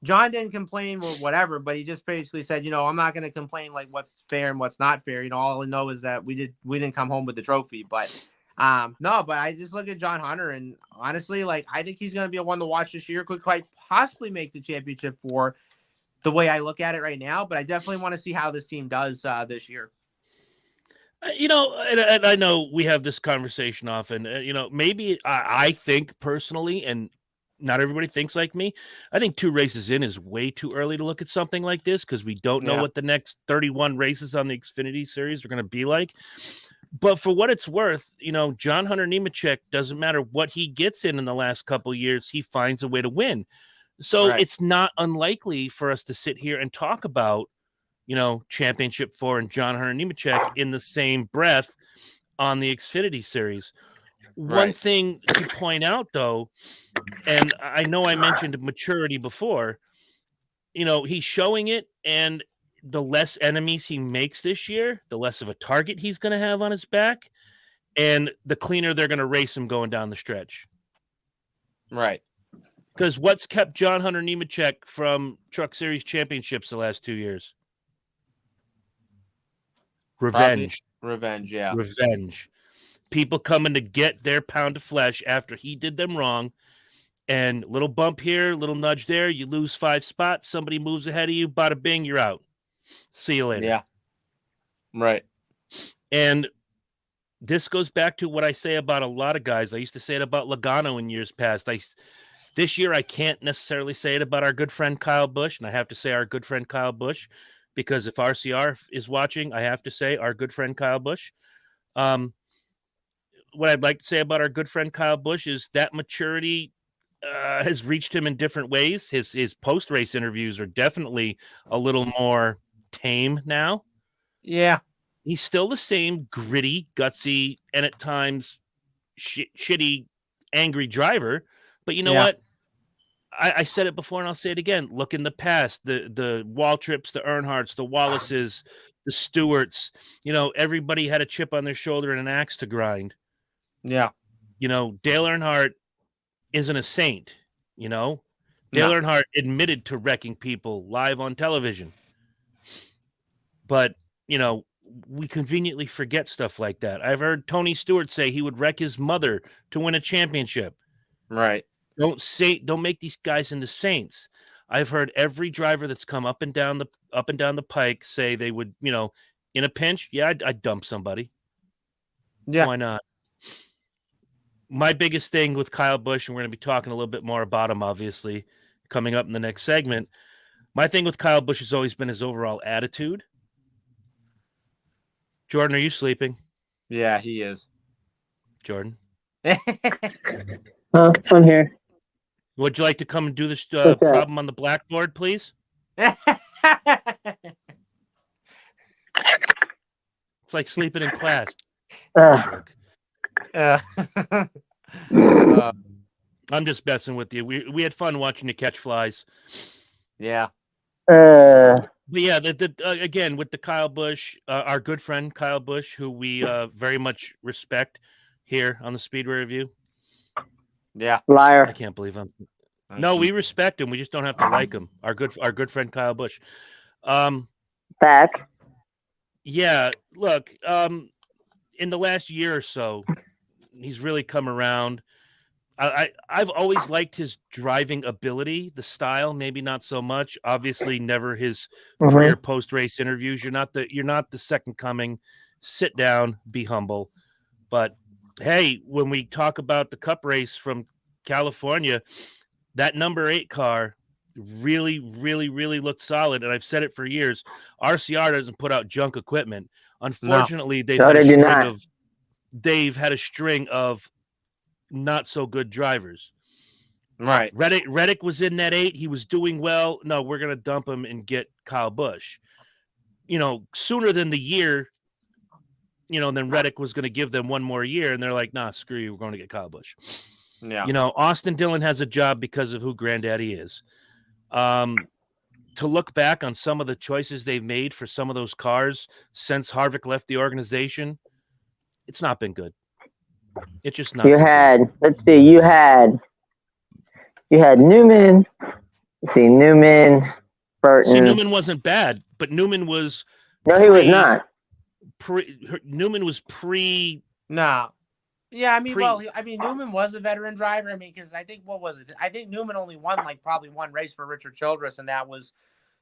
John didn't complain or whatever, but he just basically said, I'm not going to complain like what's fair and what's not fair. All I know is that we didn't come home with the trophy, but no, but I just look at John Hunter, and honestly, like, I think he's going to be a one to watch this year. Could quite possibly make the championship for the way I look at it right now, but I definitely want to see how this team does this year. And I know we have this conversation often. Maybe I think personally, and not everybody thinks like me, I think 2 races in is way too early to look at something like this because we don't know what the next 31 races on the Xfinity series are going to be like. But for what it's worth, John Hunter Nemechek, doesn't matter what he gets in the last couple of years, he finds a way to win. So It's not unlikely for us to sit here and talk about, Championship 4 and John Hunter Nemechek in the same breath on the Xfinity series. One thing to point out, though, and I know I mentioned maturity before, he's showing it, and the less enemies he makes this year, the less of a target he's going to have on his back, and the cleaner they're going to race him going down the stretch. Right. Because what's kept John Hunter Nemechek from Truck Series championships the last 2 years? Revenge. Revenge, yeah. Revenge. People coming to get their pound of flesh after he did them wrong. And little bump here, little nudge there, you lose 5 spots, somebody moves ahead of you, bada bing, you're out. See you later. Yeah. Right. And this goes back to what I say about a lot of guys. I used to say it about Logano in years past. This year, I can't necessarily say it about our good friend Kyle Busch, and I have to say our good friend Kyle Busch, because if RCR is watching, I have to say our good friend Kyle Busch. What I'd like to say about our good friend Kyle Busch is that maturity has reached him in different ways. His post-race interviews are definitely a little more tame now. Yeah. He's still the same gritty, gutsy, and at times shitty, angry driver. But you know what? I said it before and I'll say it again. Look in the past, the Waltrips, the Earnhardts, the Wallaces, the Stewarts, everybody had a chip on their shoulder and an axe to grind. Yeah. Dale Earnhardt isn't a saint, Dale Earnhardt admitted to wrecking people live on television. But, we conveniently forget stuff like that. I've heard Tony Stewart say he would wreck his mother to win a championship. Right. Don't make these guys into saints. I've heard every driver that's come up and down the pike say they would, in a pinch, I'd dump somebody. Yeah. Why not? My biggest thing with Kyle Busch, and we're going to be talking a little bit more about him, obviously, coming up in the next segment. My thing with Kyle Busch has always been his overall attitude. Jordan, are you sleeping? Yeah, he is. Jordan? I'm here. Would you like to come and do this problem on the blackboard, please? It's like sleeping in class. I'm just messing with you. We had fun watching you catch flies. Yeah. But yeah, again, with the Kyle Busch, our good friend Kyle Busch, who we very much respect here on the Speedway Review. Yeah. Liar. I can't believe him. No, we respect him. We just don't have to like him. Our good friend Kyle Busch. Facts. Yeah, look, in the last year or so, he's really come around. I've always liked his driving ability, the style, maybe not so much. Obviously, never his pre or post race interviews. You're not the second coming. Sit down, be humble. But hey, when we talk about the Cup race from California, that number 8 car really, really, really looked solid. And I've said it for years. RCR doesn't put out junk equipment. Unfortunately, they've had a string of not so good drivers. Right. Reddick was in that 8. He was doing well. No, we're going to dump him and get Kyle Busch. Sooner than the year, then Reddick was going to give them one more year. And they're like, nah, screw you. We're going to get Kyle Busch. Yeah. Austin Dillon has a job because of who Granddaddy is. To look back on some of the choices they've made for some of those cars since Harvick left the organization, it's not been good. It's just not. You had, let's see, you had Newman. Let's see, Newman, Burton. See, Newman wasn't bad, but Newman was. No, he was not. Newman was pre. No. Yeah, I mean, Newman was a veteran driver. I mean, because I think, what was it? I think Newman only won probably one race for Richard Childress, and that was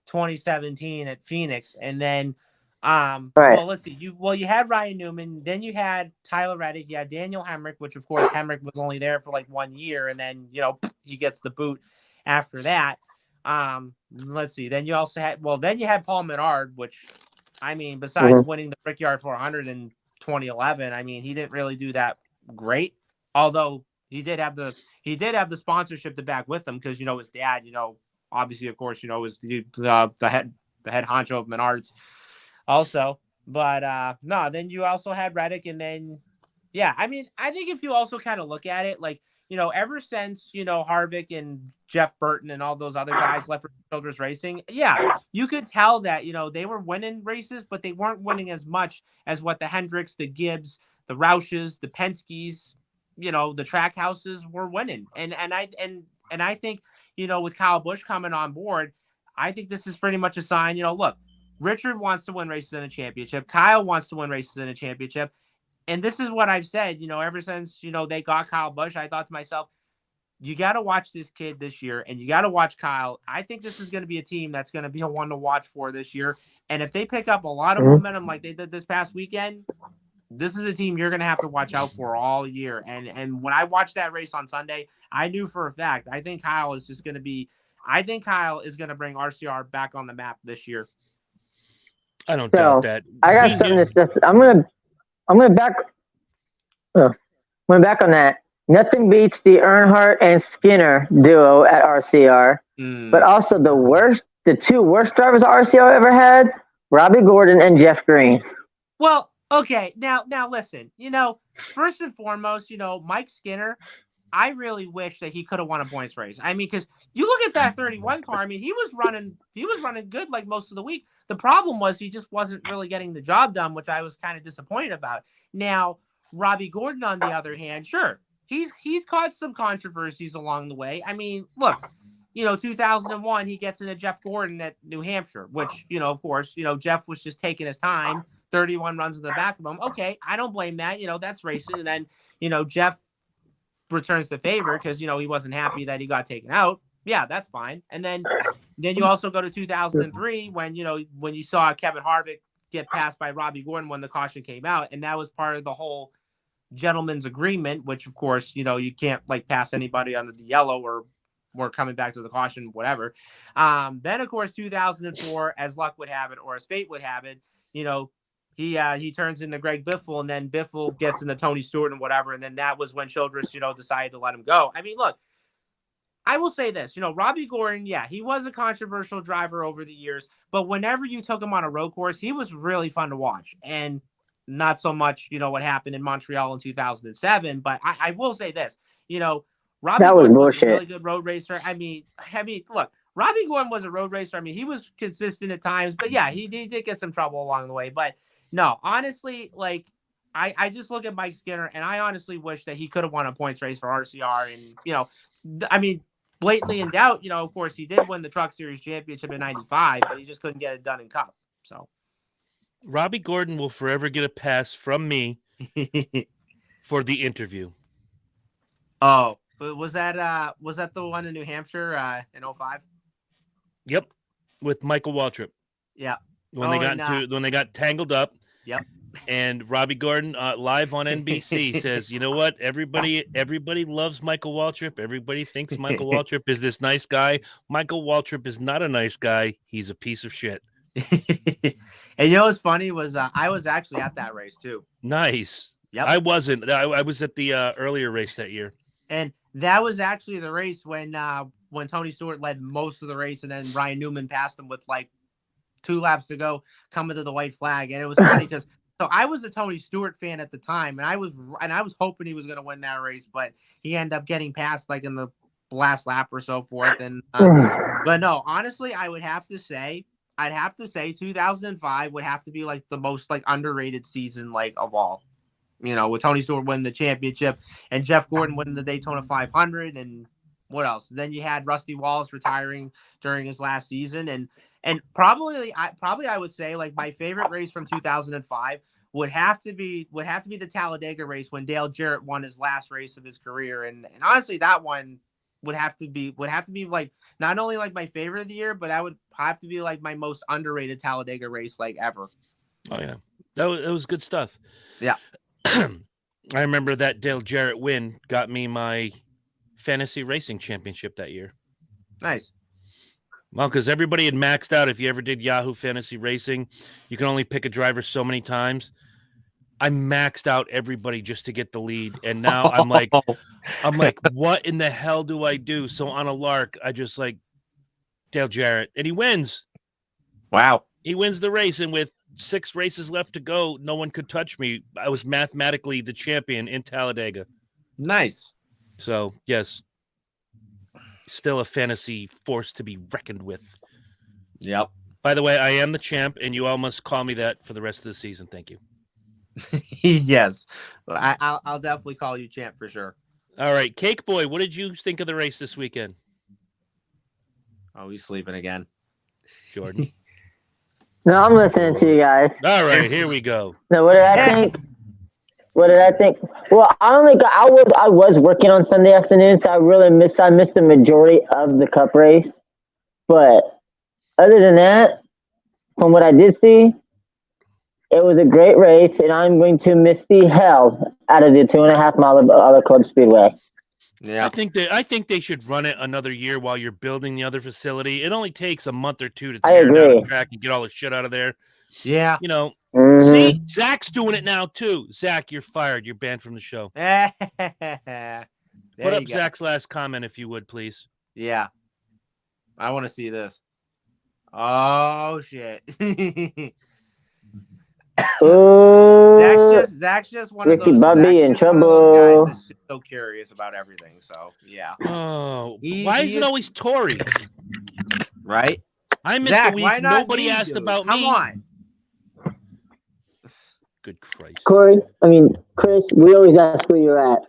2017 at Phoenix. And then, well, let's see. You had Ryan Newman, then you had Tyler Reddick, you had Daniel Hemrick, which of course Hemrick was only there for like 1 year, and then he gets the boot after that. Let's see. Then you also had you had Paul Menard, which, I mean, besides winning the Brickyard 400 in 2011, I mean, he didn't really do that great, although he did have the sponsorship to back with him, because his dad, obviously, of course, is the head honcho of Menards also. But no, then you also had Reddick, and then I mean, I think if you also kind of look at it, like, ever since Harvick and Jeff Burton and all those other guys left for Childress Racing, you could tell that they were winning races, but they weren't winning as much as what the Hendricks, the Gibbs, the Rouches, the Penske's, the track houses were winning. And I think, with Kyle Busch coming on board, I think this is pretty much a sign, look, Richard wants to win races in a championship. Kyle wants to win races in a championship. And this is what I've said, ever since, they got Kyle Busch. I thought to myself, you got to watch this kid this year, and you got to watch Kyle. I think this is going to be a team that's going to be a one to watch for this year. And if they pick up a lot of momentum like they did this past weekend, this is a team you're going to have to watch out for all year. And when I watched that race on Sunday, I knew for a fact, I think Kyle is going to bring RCR back on the map this year. I don't doubt that. I got something to say. I'm gonna back on that. Nothing beats the Earnhardt and Skinner duo at RCR, but also the two worst drivers RCR ever had, Robbie Gordon and Jeff Green. Well, okay, now listen, first and foremost, Mike Skinner, I really wish that he could have won a points race. I mean, because you look at that 31 car, I mean, he was running good like most of the week. The problem was he just wasn't really getting the job done, which I was kind of disappointed about. Now, Robbie Gordon, on the other hand, sure, he's caused some controversies along the way. I mean, look, 2001, he gets into Jeff Gordon at New Hampshire, which, of course, Jeff was just taking his time, 31 runs in the back of him. Okay, I don't blame that. That's racing. And then, Jeff returns the favor because, he wasn't happy that he got taken out. Yeah, that's fine. And then you also go to 2003 when you saw Kevin Harvick get passed by Robbie Gordon when the caution came out. And that was part of the whole gentleman's agreement, which, of course, you can't pass anybody under the yellow or coming back to the caution, whatever. Then, of course, 2004, as luck would have it, or as fate would have it, he turns into Greg Biffle, and then Biffle gets into Tony Stewart and whatever. And then that was when Childress, decided to let him go. I mean, look, I will say this, Robbie Gordon, he was a controversial driver over the years, but whenever you took him on a road course, he was really fun to watch. And not so much, what happened in Montreal in 2007, but I will say this, Robbie Gordon was a really good road racer. I mean, look, Robbie Gordon was a road racer. I mean, he was consistent at times, but he did get some trouble along the way. But no, honestly, I just look at Mike Skinner, and I honestly wish that he could have won a points race for RCR. And, I mean, blatantly in doubt, of course, he did win the Truck Series championship in 95, but he just couldn't get it done in Cup. So Robbie Gordon will forever get a pass from me for the interview. Oh, but was that the one in New Hampshire in 05? Yep, with Michael Waltrip. Yeah. When they got tangled up. Yep. And Robbie Gordon live on NBC says, "You know what? Everybody loves Michael Waltrip. Everybody thinks Michael Waltrip is this nice guy. Michael Waltrip is not a nice guy. He's a piece of shit." And what's funny was I was actually at that race too. Nice. Yep. I wasn't. I was at the earlier race that year. And that was actually the race when Tony Stewart led most of the race, and then Ryan Newman passed him with 2 laps to go, coming to the white flag. And it was funny because I was a Tony Stewart fan at the time, and I was hoping he was going to win that race, but he ended up getting passed in the last lap or so forth. And but no, honestly, I'd have to say 2005 would have to be the most underrated season of all. with Tony Stewart winning the championship and Jeff Gordon winning the Daytona 500, and what else? Then you had Rusty Wallace retiring during his last season, and probably I would say like my favorite race from 2005 would have to be the Talladega race when Dale Jarrett won his last race of his career, and honestly that one would have to be like not only like my favorite of the year, but I would have to be like my most underrated Talladega race like ever. Oh yeah, that was good stuff. Yeah. I remember that Dale Jarrett win got me my fantasy racing championship that year. Nice. Well, because everybody had maxed out. If you ever did Yahoo Fantasy Racing, you can only pick a driver so many times. I maxed out everybody just to get the lead, and now I'm like, what in the hell do I do? So on a lark, I just like Dale Jarrett, and he wins. Wow. He wins the race, and with 6 races left to go, no one could touch me. I was mathematically the champion in Talladega. Nice. So, yes, still a fantasy force to be reckoned with. Yep. By the way, I am the champ, and you all must call me that for the rest of the season. Thank you. Yes. I'll definitely call you champ for sure. All right, Cake Boy, what did you think of the race this weekend? Oh, he's sleeping again. Jordan. No, I'm listening to you guys. All right, here we go. No, what did I think? What did I think? Well, I was working on Sunday afternoon, so I missed the majority of the Cup race. But other than that, from what I did see, it was a great race, and I'm going to miss the hell out of the 2.5 mile of Auto Club Speedway. Yeah, I think they should run it another year while you're building the other facility. It only takes a month or two to tear down the track and get all the shit out of there. Yeah, See, Zach's doing it now too. Zach, you're fired. You're banned from the show. Put up Zach's last comment if you would, please. Yeah, I want to see this. Oh shit. Zach's just one Ricky of those. Bobby in trouble. One of those guys that's so curious about everything. So yeah. Oh, why is it always Tori? Right. I missed Zach, the week. why not Nobody me, asked dude? about Come me. on. Good Christ. Chris, we always ask where you're at.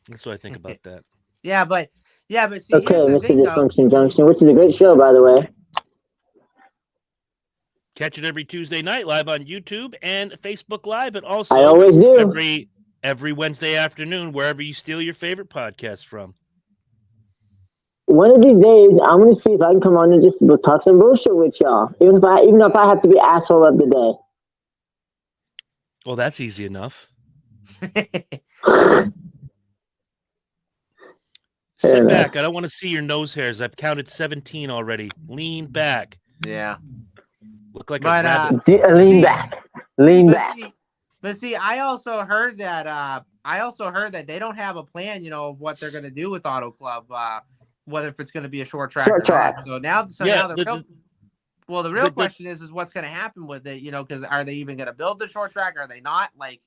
That's what I think about that. Yeah, but see, Okay, here's the Mr. thing, though. Dysfunction Junction, which is a great show, by the way. Catch it every Tuesday night live on YouTube and Facebook Live, and also I always do. every Wednesday afternoon wherever you steal your favorite podcast from. One of these days, I'm gonna see if I can come on and just talk some bullshit with y'all, even if I have to be asshole of the day. Well, that's easy enough. Sit back. I don't want to see your nose hairs. I've counted 17 already. Lean back. Yeah. Look like a rabbit. Lean back. But see, I also heard that they don't have a plan, of what they're going to do with Auto Club, whether if it's going to be a short track or not. So now the real question is what's going to happen with it, because are they even going to build the short track? Are they not? Like,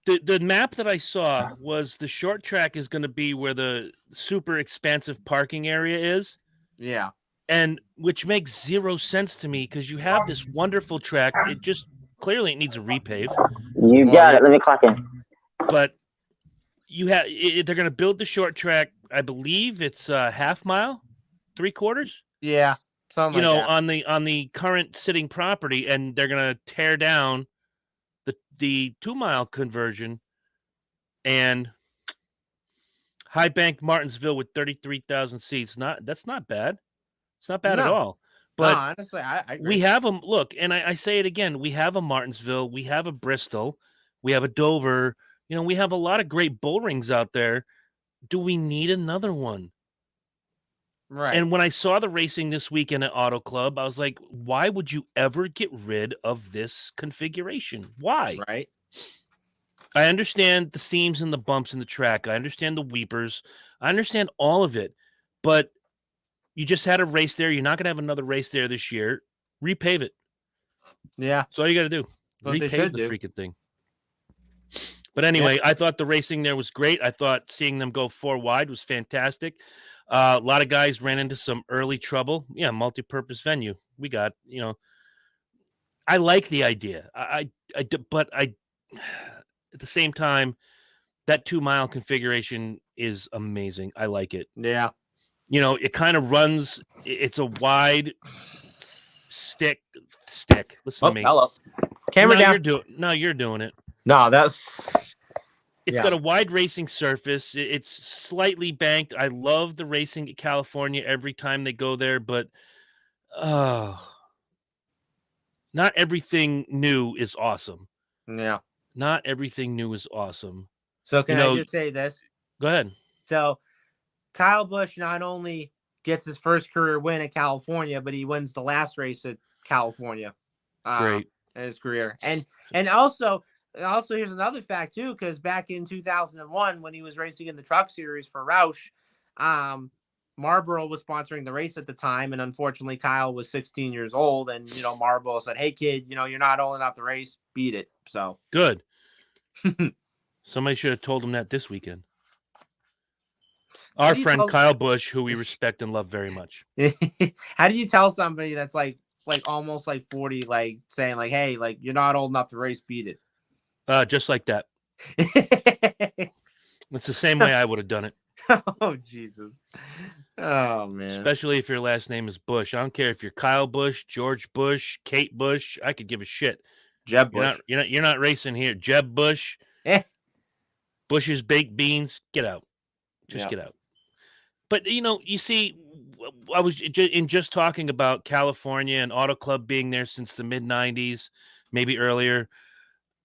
the map that I saw was the short track is going to be where the super expansive parking area is. Yeah. And which makes zero sense to me because you have this wonderful track. It just clearly it needs a repave. You got it. Let me clock in. But they're going to build the short track. I believe it's half mile, 3/4. Yeah, something like that. on the current sitting property, and they're going to tear down the 2 mile conversion and High Bank Martinsville with 33,000 seats. That's not bad. It's not bad at all. But no, honestly, I agree. We have them. Look, and I say it again. We have a Martinsville. We have a Bristol. We have a Dover. We have a lot of great bull rings out there. Do we need another one? Right. And when I saw the racing this weekend at Auto Club, I was like, why would you ever get rid of this configuration? Why? Right. I understand the seams and the bumps in the track. I understand the weepers. I understand all of it. But you just had a race there. You're not going to have another race there this year. Repave it. Yeah. That's all you got to do. Repave the freaking thing. But anyway, I thought the racing there was great. I thought seeing them go 4 wide was fantastic. A lot of guys ran into some early trouble. Yeah, multi-purpose venue. We got, I like the idea. But at the same time, that 2-mile configuration is amazing. I like it. Yeah. You know, it kind of runs. It's a wide stick. Listen to me. Hello. Camera down. You're doing it. No, It's yeah. got a wide racing surface. It's slightly banked. I love the racing at California every time they go there, but not everything new is awesome. Yeah. Not everything new is awesome. So can I just say this? Go ahead. So Kyle Busch not only gets his first career win at California, but he wins the last race at California. Great. In his career. And also here's another fact too, because back in 2001 when he was racing in the Truck Series for Roush, Marlboro was sponsoring the race at the time, and unfortunately Kyle was 16 years old, and Marlboro said, "Hey kid, you're not old enough to race, beat it." So good. Somebody should have told him that this weekend. Our friend Kyle Busch, who we respect and love very much. How do you tell somebody that's like almost like 40, like saying like, "Hey, like you're not old enough to race, beat it"? Just like that. It's the same way I would have done it. Oh Jesus! Oh man! Especially if your last name is Bush. I don't care if you're Kyle Busch, George Bush, Kate Bush. I could give a shit. Jeb Bush. You're not racing here. Jeb Bush. Bush's baked beans. Get out. Just get out. But you see, I was just talking about California and Auto Club being there since the mid '90s, maybe earlier.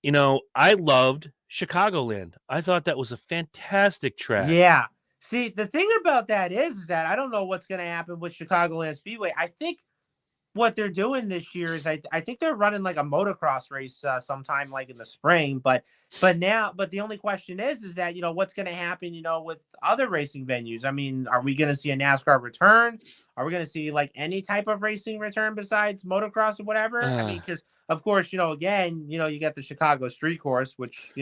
I loved Chicagoland. I thought that was a fantastic track. Yeah. See, the thing about that is that I don't know what's going to happen with Chicagoland Speedway. I think what they're doing this year is I think they're running like a motocross race sometime like in the spring. But the only question is that, what's going to happen, with other racing venues? I mean, are we going to see a NASCAR return? Are we going to see like any type of racing return besides motocross or whatever? I mean, because of course, again, you got the Chicago Street Course, which,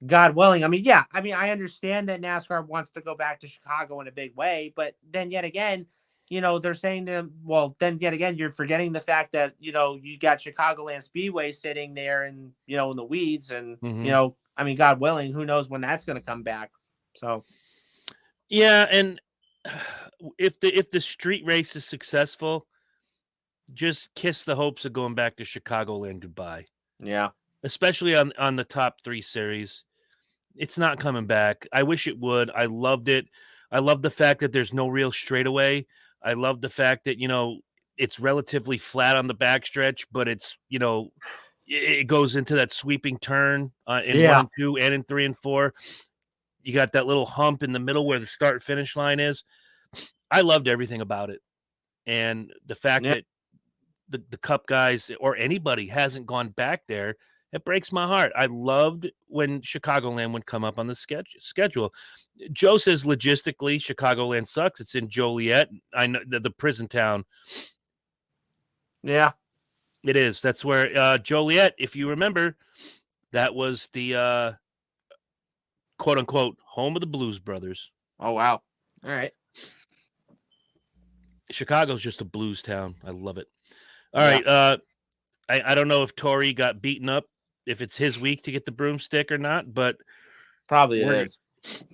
God willing. I mean, I understand that NASCAR wants to go back to Chicago in a big way, but then yet again, they're saying to them, well, then yet again, you're forgetting the fact that, you got Chicagoland Speedway sitting there and, in the weeds and, I mean, God willing, who knows when that's going to come back. So. Yeah. And if the street race is successful, just kiss the hopes of going back to Chicagoland goodbye. Yeah. Especially on the top 3 series. It's not coming back. I wish it would. I loved it. I love the fact that there's no real straightaway. I love the fact that, it's relatively flat on the backstretch, but it's, it goes into that sweeping turn in 1 and 2 and in 3 and 4. You got that little hump in the middle where the start finish line is. I loved everything about it. And the fact that the Cup guys or anybody hasn't gone back there, it breaks my heart. I loved when Chicagoland would come up on the schedule. Joe says logistically, Chicagoland sucks. It's in Joliet. I know the prison town. Yeah, it is. That's where Joliet, if you remember, that was the quote unquote home of the Blues Brothers. Oh, wow. All right. Chicago's just a blues town. I love it. All right. I don't know if Tori got beaten up, if it's his week to get the broomstick or not, but probably it is.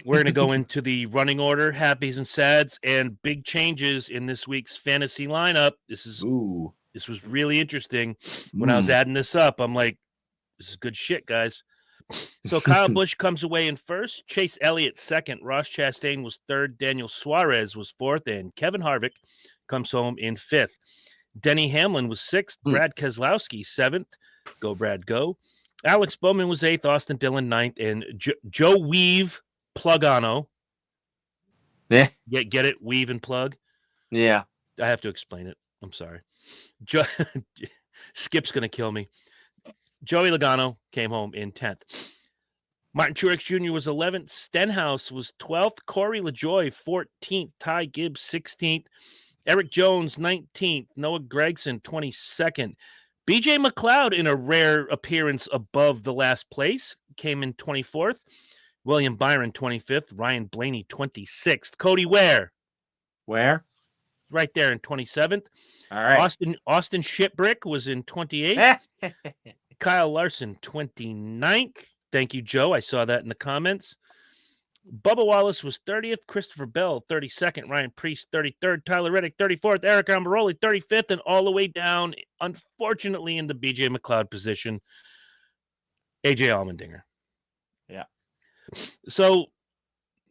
We're going to go into the running order, happies and sads, and big changes in this week's fantasy lineup. This was really interesting. When I was adding this up, I'm like, this is good shit, guys. So Kyle Busch comes away in first, Chase Elliott second, Ross Chastain was third, Daniel Suarez was fourth, and Kevin Harvick comes home in fifth. Denny Hamlin was sixth, Brad Keselowski seventh, go Brad, go. Alex Bowman was eighth, Austin Dillon ninth, and Joe Weave Plugano. Yeah. Get it? Weave and plug? Yeah. I have to explain it. I'm sorry. Skip's going to kill me. Joey Logano came home in 10th. Martin Truex Jr. was 11th. Stenhouse was 12th. Corey LaJoie, 14th. Ty Gibbs, 16th. Eric Jones, 19th. Noah Gragson, 22nd. BJ McLeod, in a rare appearance above the last place, came in 24th. William Byron, 25th. Ryan Blaney, 26th. Cody, where? Where? right there in 27th. All right. Austin Shitbrick was in 28th. Kyle Larson, 29th. Thank you, Joe. I saw that in the comments. Bubba Wallace was 30th. Christopher Bell, 32nd. Ryan Preece, 33rd. Tyler Reddick, 34th. Eric Ambaroli, 35th. And all the way down, unfortunately, in the BJ McLeod position, AJ Allmendinger. Yeah. So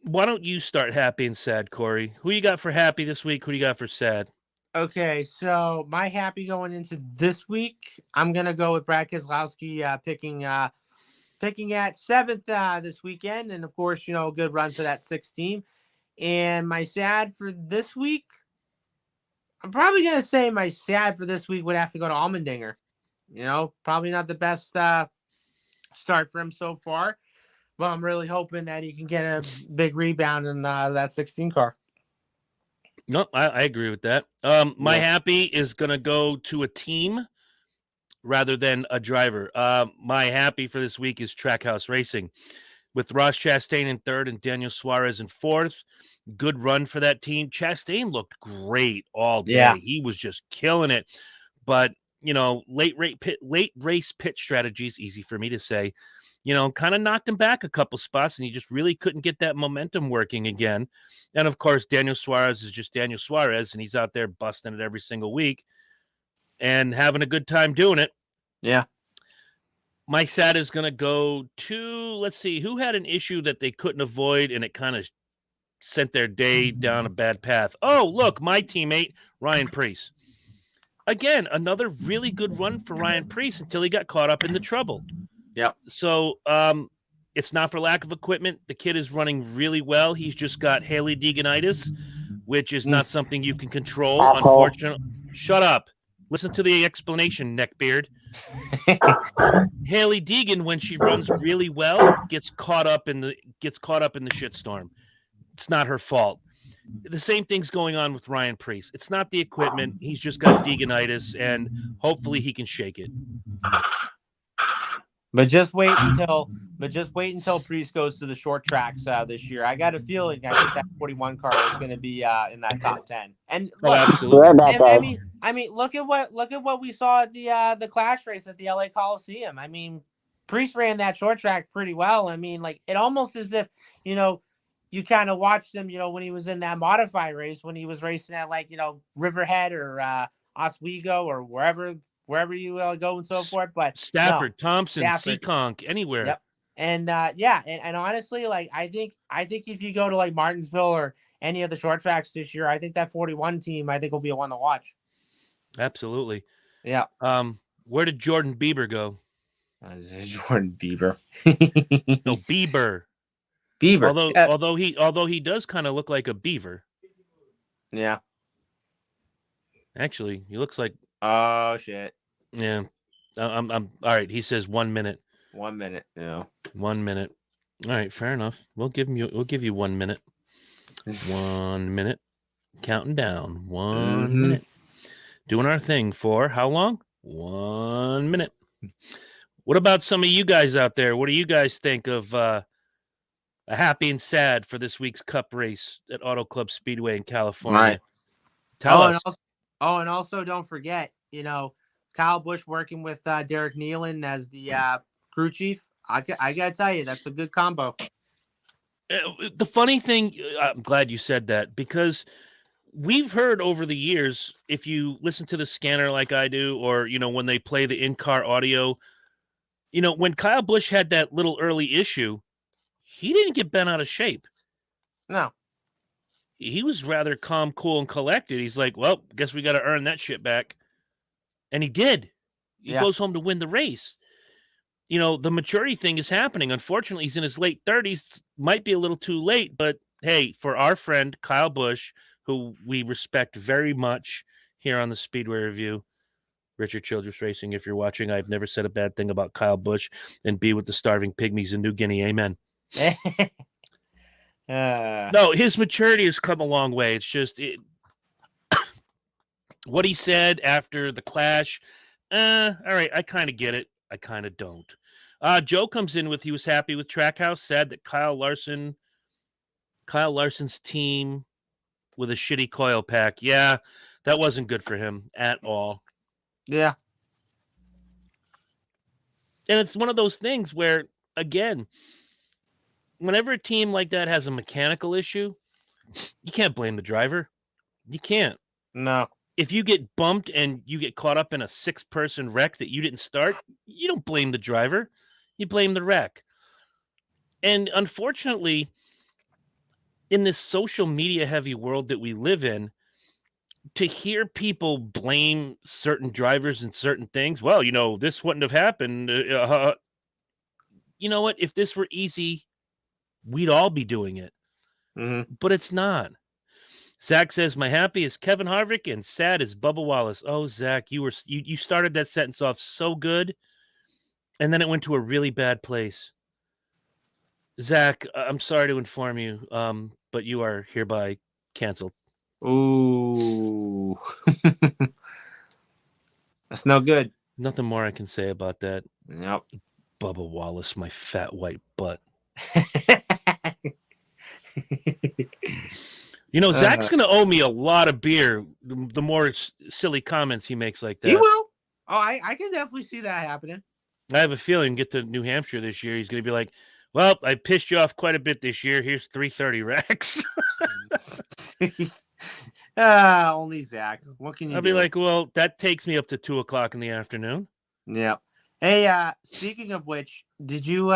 why don't you start happy and sad, Corey? Who you got for happy this week? Who do you got for sad? Okay, so my happy going into this week, I'm gonna go with Brad Keselowski picking at 7th this weekend, and of course, a good run for that 6th team. And my sad for this week, I'm probably gonna say my sad for this week would have to go to Allmendinger. Probably not the best start for him so far, but I'm really hoping that he can get a big rebound in that 16 car. No, I agree with that. My happy is going to go to a team rather than a driver. My happy for this week is Trackhouse Racing with Ross Chastain in 3rd and Daniel Suarez in 4th. Good run for that team. Chastain looked great all day. Yeah. He was just killing it. But, late race pit strategies, easy for me to say, kind of knocked him back a couple spots, and he just really couldn't get that momentum working again. And, of course, Daniel Suarez is just Daniel Suarez, and he's out there busting it every single week and having a good time doing it. Yeah. My sad is going to go to, let's see, who had an issue that they couldn't avoid, and it kind of sent their day down a bad path. Oh, look, my teammate, Ryan Preece. Again, another really good run for Ryan Preece until he got caught up in the trouble. Yep. So it's not for lack of equipment. The kid is running really well. He's just got Haley Deeganitis, which is not something you can control, unfortunately. Shut up. Listen to the explanation, neckbeard. Haley Deegan, when she runs really well, gets caught up in the shitstorm. It's not her fault. The same thing's going on with Ryan Preece. It's not the equipment. He's just got Deeganitis, and hopefully he can shake it. But just wait until Preece goes to the short tracks this year. I got a feeling I think that 41 car is going to be in that top 10. And look, absolutely. I mean, look at what we saw at the Clash race at the LA Coliseum. I mean, Preece ran that short track pretty well. I mean, like it almost as if you kind of watched him, when he was in that modified race when he was racing at Riverhead or Oswego or wherever you go and so forth. But Stafford, Thompson, Seekonk, anywhere. Yep. And and honestly, I think if you go to Martinsville or any of the short tracks this year, I think that 41 team will be a one to watch. Absolutely. Yeah. Where did Jordan Bieber go? Jordan Bieber. No, Bieber. Although he does kind of look like a beaver. Yeah. Actually, he looks like. Oh shit. Yeah. I'm all right. He says 1 minute. 1 minute. Yeah. 1 minute. All right, fair enough. We'll give you 1 minute. 1 minute. Counting down. 1 minute. Doing our thing for how long? 1 minute. What about some of you guys out there? What do you guys think of a happy and sad for this week's Cup race at Auto Club Speedway in California? Right. Tell us. And also don't forget, Kyle Busch working with Derek Nealon as the crew chief. I gotta tell you, that's a good combo. The funny thing, I'm glad you said that, because we've heard over the years, if you listen to the scanner like I do, or when they play the in-car audio, when Kyle Busch had that little early issue, he didn't get bent out of shape. No. He was rather calm, cool, and collected. He's like, well, guess we got to earn that shit back. And he did. He goes home to win the race. The maturity thing is happening. Unfortunately, he's in his late 30s. Might be a little too late, but hey, for our friend Kyle Busch, who we respect very much here on the Speedway Review, Richard Childress Racing, if you're watching, I've never said a bad thing about Kyle Busch, and be with the starving pygmies in New Guinea. Amen. No, his maturity has come a long way. It's just what he said after the Clash. All right, I kind of get it. I kind of don't. Joe comes in with he was happy with Trackhouse, sad that Kyle Larson's team with a shitty coil pack. Yeah, that wasn't good for him at all. Yeah. And it's one of those things where, again, whenever a team like that has a mechanical issue, you can't blame the driver. You can't. No. If you get bumped and you get caught up in a 6-person wreck that you didn't start, you don't blame the driver. You blame the wreck. And unfortunately, in this social media heavy world that we live in, to hear people blame certain drivers and certain things, well, this wouldn't have happened. You know what? If this were easy, we'd all be doing it. Mm-hmm. But it's not. Zach says, my happy is Kevin Harvick and sad is Bubba Wallace. Oh, Zach, you started that sentence off so good, and then it went to a really bad place. Zach, I'm sorry to inform you, but you are hereby canceled. Ooh. That's no good. Nothing more I can say about that. Yep. Bubba Wallace, my fat white butt. Zach's going to owe me a lot of beer the more silly comments he makes like that. He will. Oh, I can definitely see that happening. I have a feeling get to New Hampshire this year, he's going to be like, well, I pissed you off quite a bit this year. Here's 330 racks. Only Zach. What can you do? I'll be like, well, that takes me up to 2:00 in the afternoon. Yeah. Hey, speaking of which, did you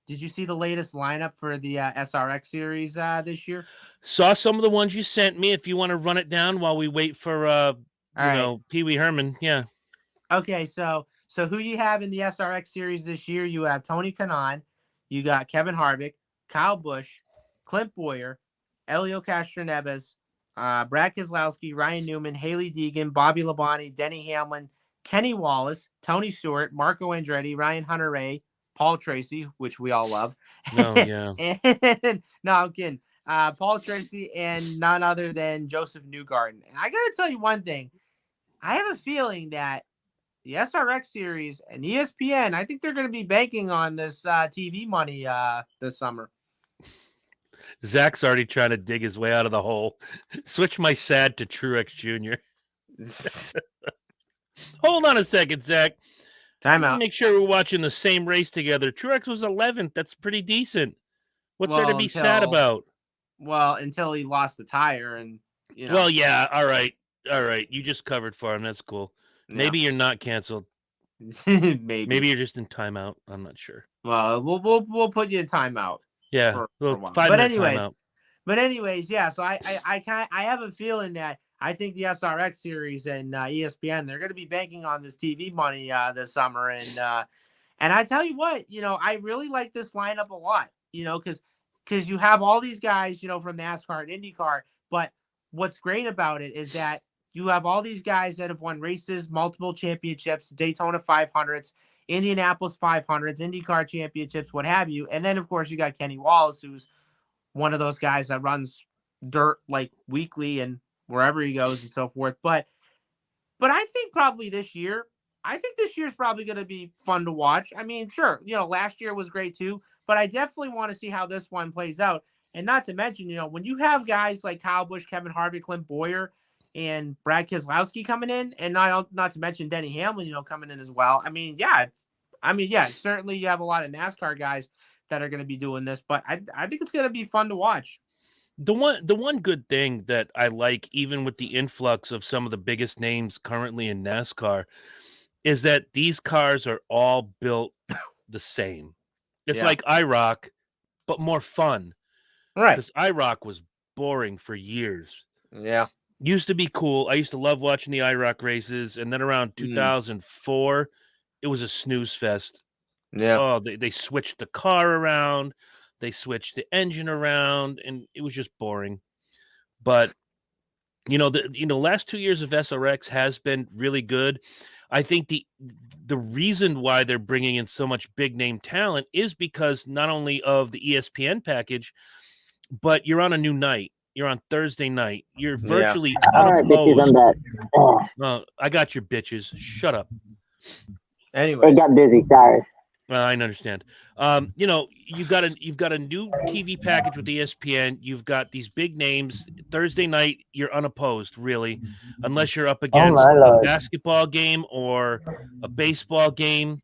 see the latest lineup for the SRX series this year? Saw some of the ones you sent me. If you want to run it down while we wait for Pee Wee Herman, yeah. Okay, so who you have in the SRX series this year? You have Tony Kanaan, you got Kevin Harvick, Kyle Busch, Clint Boyer, Elio Castroneves, Brad Keselowski, Ryan Newman, Haley Deegan, Bobby Labonte, Denny Hamlin, Kenny Wallace, Tony Stewart, Marco Andretti, Ryan Hunter-Reay, Paul Tracy, which we all love. Oh, yeah. No, I'm kidding. Paul Tracy and none other than Joseph Newgarden. And I got to tell you one thing. I have a feeling that the SRX series and ESPN, I think they're going to be banking on this TV money this summer. Zach's already trying to dig his way out of the hole. Switch my sad to Truex Jr. Hold on a second, Zach. Time out. Make sure we're watching the same race together. Truex was 11th. That's pretty decent. What's there to be sad about? Well, until he lost the tire and, Well, yeah. All right. You just covered for him. That's cool. Yeah. Maybe you're not canceled. Maybe you're just in timeout. I'm not sure. Well, we'll put you in timeout. Yeah. For a while. 5-minute But anyways, yeah. So I have a feeling that I think the SRX series and ESPN, they're going to be banking on this TV money this summer, and I tell you what, I really like this lineup a lot, because you have all these guys, from NASCAR and IndyCar, but what's great about it is that you have all these guys that have won races, multiple championships, Daytona 500s, Indianapolis 500s, IndyCar championships, what have you. And then, of course, you got Kenny Wallace, who's one of those guys that runs dirt like weekly and wherever he goes and so forth. But I think probably this year's probably going to be fun to watch. I mean, sure, last year was great too, but I definitely want to see how this one plays out. And not to mention, when you have guys like Kyle Busch, Kevin Harvick, Clint Boyer, and Brad Keselowski coming in, and not to mention Denny Hamlin, coming in as well. I mean, certainly you have a lot of NASCAR guys that are going to be doing this, but I think it's going to be fun to watch. The one good thing that I like, even with the influx of some of the biggest names currently in NASCAR, is that these cars are all built the same. It's like IROC, but more fun. Right. Because IROC was boring for years. Yeah. Used to be cool. I used to love watching the IROC races. And then around 2004, it was a snooze fest. Yeah. Oh, they switched the car around. They switched the engine around, and it was just boring. But, the last 2 years of SRX has been really good. I think the reason why they're bringing in so much big name talent is because not only of the ESPN package, but you're on a new night. You're on Thursday night. You're virtually all right, bitches, I'm back. Oh. I got your bitches. Shut up. Anyway, they got busy. Sorry. I understand. You've got a new TV package with ESPN. You've got these big names. Thursday night, you're unopposed, really, unless you're up against my a Lord. basketball game or a baseball game.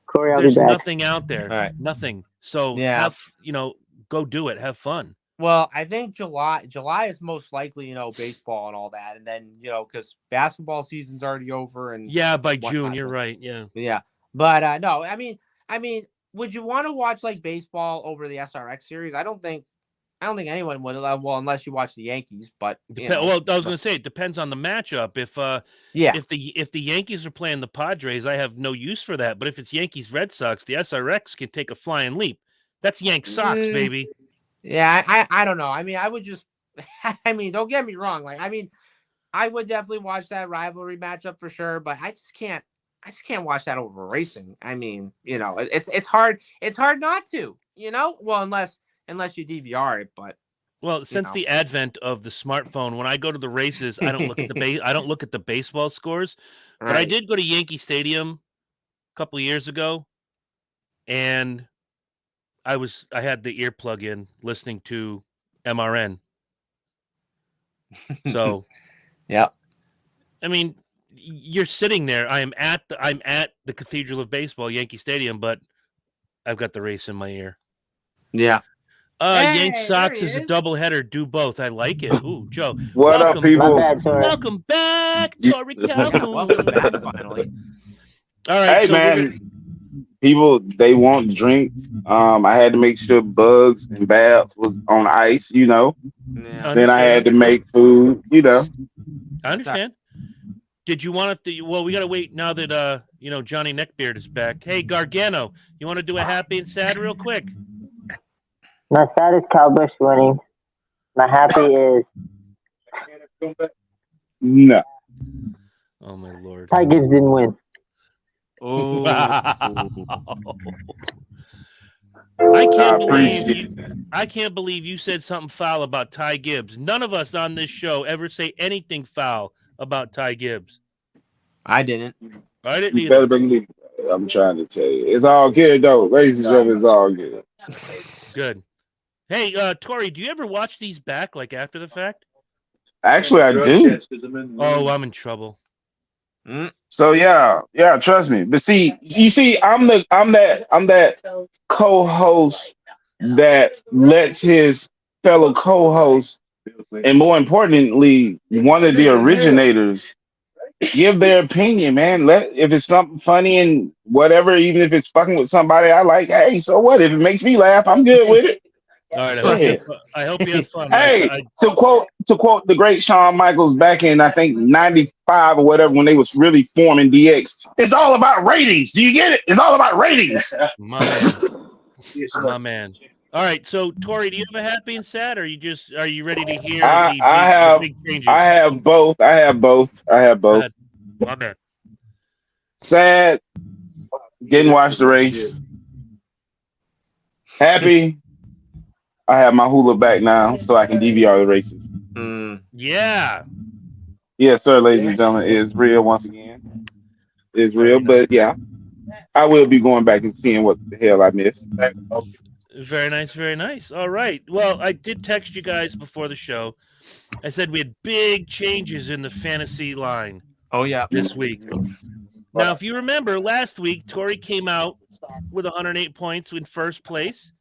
Corey, I'll There's be back. nothing out there. All right. Nothing. So Yeah. go do it. Have fun. Well, I think July is most likely, baseball and all that. And then, because basketball season's already over. And Yeah, by whatnot. June, you're right. Yeah. Yeah. But no, I mean, would you want to watch like baseball over the SRX series? I don't think anyone would. Well, unless you watch the Yankees, but Well, I was going to say it depends on the matchup. If the Yankees are playing the Padres, I have no use for that. But if it's Yankees Red Sox, the SRX can take a flying leap. That's Yank Sox, baby. Yeah, I don't know. I mean, I would just. I mean, don't get me wrong. Like, I mean, I would definitely watch that rivalry matchup for sure, but I just can't watch that over racing. I mean, it's hard. It's hard not to. Well, unless you DVR it, but. Well, since the advent of the smartphone, when I go to the races, I don't look at the baseball scores. Right. But I did go to Yankee Stadium a couple of years ago, and I had the earplug in listening to MRN. So, yeah. I mean, you're sitting there. I'm at the Cathedral of Baseball, Yankee Stadium, but I've got the race in my ear. Yeah. Yank Sox is a doubleheader. Do both. I like it. Ooh, Joe. What up, people? Welcome back, Tori Calhoun. Welcome back, finally. All right. Hey, man. People, they want drinks. I had to make sure Bugs and Babs was on ice, Yeah. Then I had to make food, I understand. Did you want to? Well, we got to wait now that Johnny Neckbeard is back. Hey, Gargano, you want to do a happy and sad real quick? My sad is Kyle Busch winning. My happy is no. Oh my Lord! Ty Gibbs didn't win. Oh, I can't believe you said something foul about Ty Gibbs. None of us on this show ever say anything foul about Ty Gibbs. I didn't. I didn't You either. better believe it. I'm trying to tell you. It's all good, though. Ladies and gentlemen, it's all good. Good. Hey, Tori, do you ever watch these back, like after the fact? Actually, I do. Oh, I'm in trouble. So yeah, trust me. But you see, I'm that co-host that lets his fellow co-hosts, and more importantly, one of the originators, give their opinion, man. If it's something funny and whatever, even if it's fucking with somebody I like, hey, so what? If it makes me laugh, I'm good with it. All right, I hope you have fun. Hey, to quote the great Shawn Michaels back in I think '95 or whatever, when they was really forming DX, it's all about ratings. Do you get it? It's all about ratings. My man. All right, so Tori, do you have a happy and sad, or are you ready to hear the big changes? I have both. My man. Sad, didn't watch the race. Happy, I have my hula back now, so I can DVR the races. Yeah. Yes, sir, ladies and gentlemen, it is real once again. It's real, but yeah, I will be going back and seeing what the hell I missed. Very nice, very nice. All right. Well, I did text you guys before the show. I said we had big changes in the fantasy line. Oh, yeah. This week. Now, if you remember, last week, Tori came out with 108 points in first place.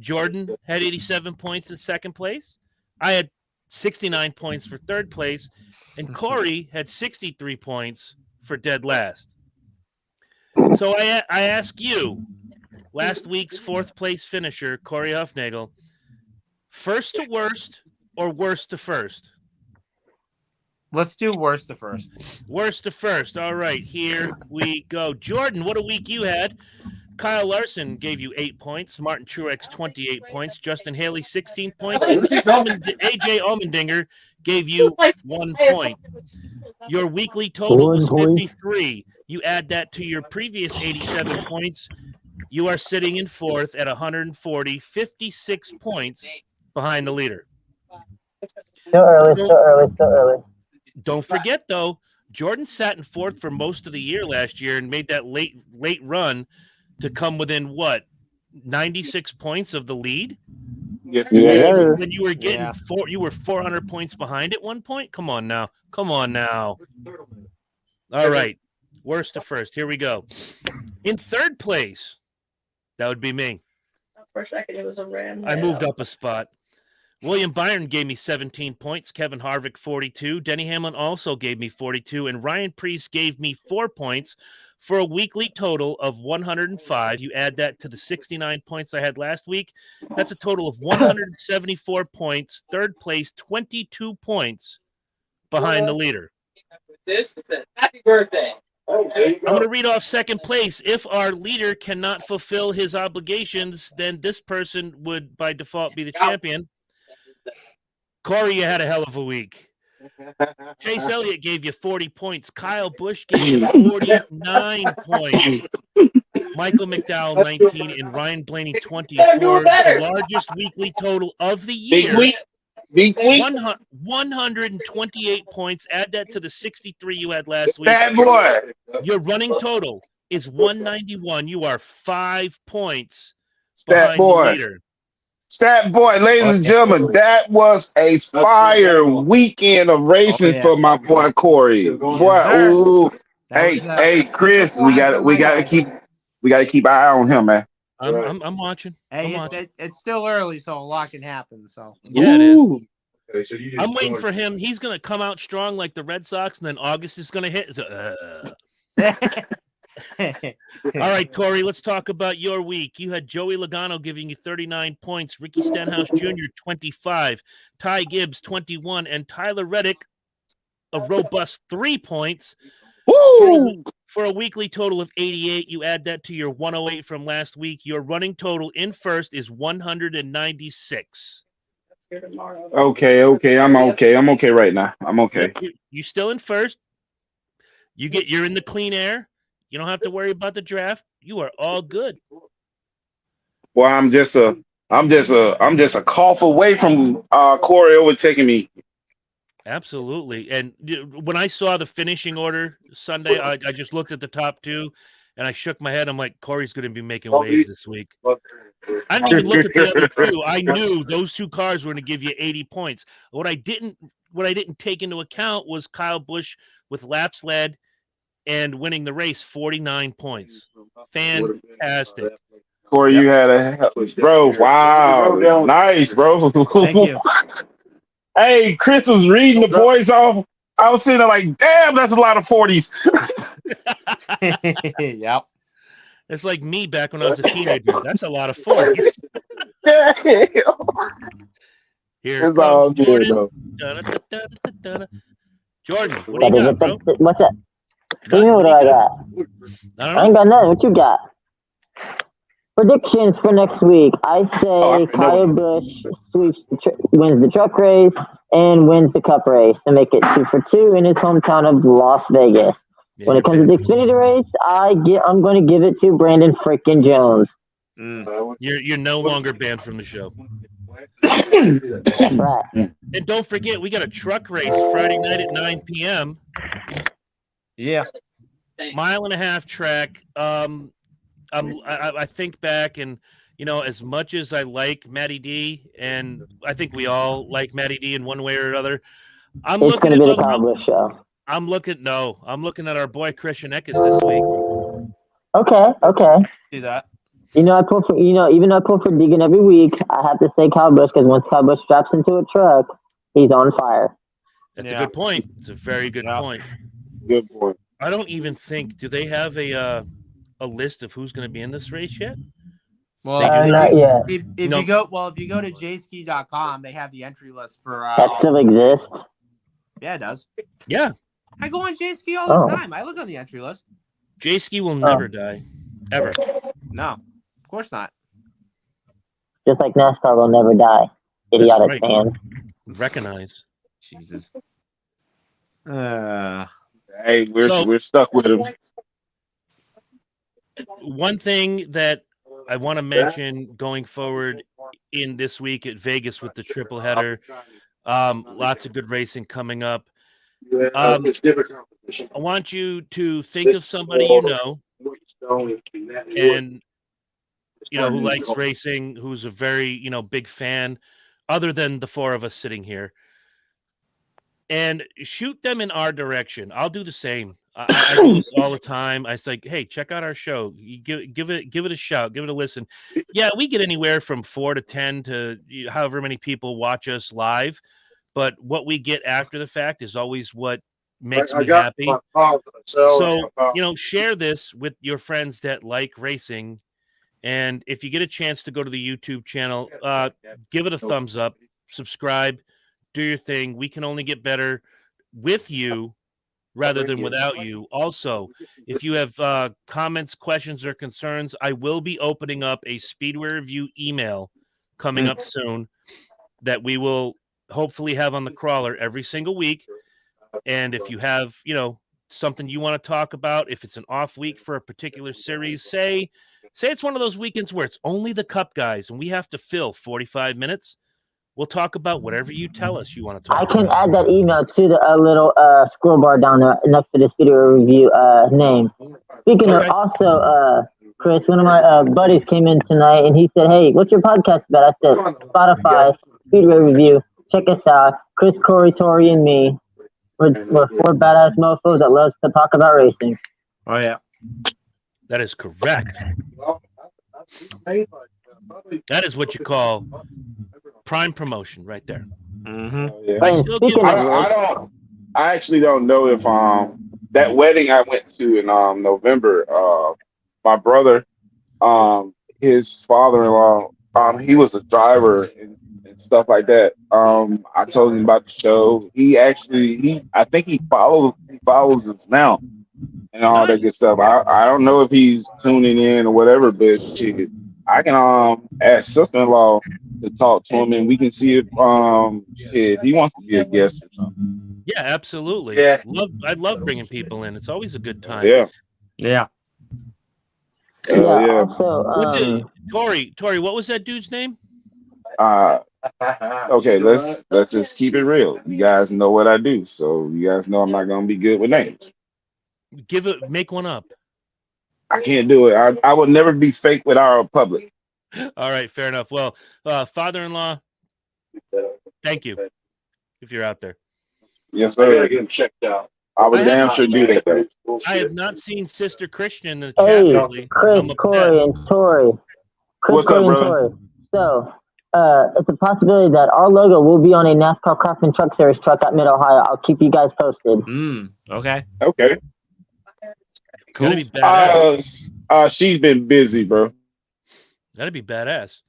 Jordan had 87 points in second place. I had 69 points for third place. And Corey had 63 points for dead last. So I ask you, last week's fourth place finisher, Corey Huffnagel, first to worst or worst to first? Let's do worst to first. Worst to first. All right, here we go. Jordan, what a week you had. Kyle Larson gave you 8 points. Martin Truex, 28 points. Justin Haley, 16 points. And AJ Allmendinger gave you 1 point. Your weekly total was 53. You add that to your previous 87 points. You are sitting in fourth at 140, 56 points behind the leader. Still early. Don't forget, though, Jordan sat in fourth for most of the year last year and made that late run to come within, 96 points of the lead. Yes, Yeah. When you were getting you were 400 points behind at one point. Come on now. All right, worst to first. Here we go. In third place, that would be me. For a second, it was a random. I moved up a spot. William Byron gave me 17 points. Kevin Harvick, 42. Denny Hamlin also gave me 42. And Ryan Preece gave me 4 points for a weekly total of 105. You add that to the 69 points I had last week. That's a total of 174 points. Third place, 22 points behind the leader. This says happy birthday. I'm going to read off second place. If our leader cannot fulfill his obligations, then this person would, by default, be the champion. Corey, you had a hell of a week. Chase Elliott gave you 40 points. Kyle Busch gave you 49 points. Michael McDowell, 19, and Ryan Blaney, 24. The largest weekly total of the year. Big week. 128 points. Add that to the 63 you had last week. That boy. Your running total is 191. You are 5 points Stat behind the boy. leader. Stat boy, ladies and gentlemen, that was a fire weekend of racing for my boy Corey. Boy, ooh. Hey, Chris, we gotta keep an eye on him, man. I'm watching. Hey, it's still early, so a lot can happen. So yeah, it is. I'm waiting for him. He's gonna come out strong like the Red Sox, and then August is gonna hit. All right, Corey, let's talk about your week. You had Joey Logano giving you 39 points, Ricky Stenhouse Jr. 25, Ty Gibbs 21, and Tyler Reddick a robust 3 points. For a weekly total of 88. You add that to your 108 from last week. Your running total in first is 196. Okay. I'm okay right now. I'm okay. You still in first. You're in the clean air. You don't have to worry about the draft. You are all good. Well, I'm just a cough away from Corey overtaking me. Absolutely. And when I saw the finishing order Sunday, I just looked at the top two and I shook my head. I'm like, Corey's going to be making waves this week. I didn't even look at the other two. I knew those two cars were going to give you 80 points. What I didn't take into account was Kyle Busch with laps led and winning the race, 49 points. Fantastic. Corey, you had bro. Wow. Nice, bro. Thank you. Hey, Chris was reading the boys off. I was sitting there like, damn, that's a lot of 40s. Yep. It's like me back when I was a teenager. That's a lot of 40s. Here it's all good, though. Jordan, what do you got, bro? What's that? What do I got? I ain't got nothing. What you got? Predictions for next week. I say Kyle Busch wins the truck race and wins the cup race to make it 2 for 2 in his hometown of Las Vegas. Yeah, when it comes to the Xfinity race, I'm going to give it to Brandon freaking Jones. You're no longer banned from the show. Right. And don't forget, we got a truck race Friday night at 9 p.m. Yeah. 1.5-mile track. I think back and, as much as I like Matty D, and I think we all like Matty D in one way or another, It's going to be the Kyle Busch show. I'm looking at our boy Christian Eckes this week. Okay. Do that. Even though I pull for Deegan every week, I have to say Kyle Busch because once Kyle Busch straps into a truck, he's on fire. That's a good point. It's a very good point. Good point. I don't even think, do they have a list of who's going to be in this race yet? Well, not yet. If you go to jski.com, they have the entry list for that still exists. Yeah, it does. Yeah. I go on JSki all the time. I look on the entry list. J-Ski will never die. Ever. No, of course not. Just like NASCAR will never die. Idiotic fans. Recognize. Jesus. Hey, we're stuck with him. One thing that I want to mention going forward in this week at Vegas with the triple header, lots of good racing coming up. I want you to think of somebody you know and who likes racing, who's a very, big fan, other than the four of us sitting here, and shoot them in our direction. I'll do the same. I do this all the time. I say, hey, check out our show. You give it a shout, give it a listen. Yeah, we get anywhere from 4 to 10 to however many people watch us live, but what we get after the fact is always what makes me happy. So, share this with your friends that like racing. And if you get a chance to go to the YouTube channel, give it a thumbs up, subscribe, do your thing. We can only get better with you rather than without you. Also, if you have comments, questions, or concerns, I will be opening up a Speedway Review email coming up soon that we will hopefully have on the crawler every single week. And if you have, something you want to talk about, if it's an off week for a particular series, say it's one of those weekends where it's only the Cup guys and we have to fill 45 minutes. We'll talk about whatever you tell us you want to talk about. I can add that email to the little scroll bar down there next to the Speedway Review name. Speaking of also, Chris, one of my buddies came in tonight and he said, hey, what's your podcast about? I said, Spotify, Speedway Review. Check us out. Chris, Corey, Tori, and me. We're four badass mofos that loves to talk about racing. Oh, yeah. That is correct. That is what you call prime promotion right there. Yeah. I actually don't know if that wedding I went to in November, my brother, his father-in-law, he was a driver and stuff like that. I told him about the show. I think he follows us now and all that good stuff. I don't know if he's tuning in or whatever, but shit, I can ask sister-in-law to talk to him and we can see if he wants to be a guest or something. Yeah, absolutely. Yeah. I love bringing people in. It's always a good time. Yeah. Also, Tori, what was that dude's name? Okay, let's just keep it real. You guys know what I do, so you guys know I'm not gonna be good with names. Make one up. I can't do it. I would never be fake with our public. All right, fair enough. Well, father-in-law, thank you if you're out there. Yes, sir. I gotta get him checked out. I would damn sure do that, though. I have not seen Sister Christian in the chat lately. Chris, Corey, and Tori. What's up, brother? So, it's a possibility that our logo will be on a NASCAR Craftsman Truck Series truck at Mid-Ohio. I'll keep you guys posted. Okay. Cool. That'd be badass. She's been busy, bro. That'd be badass.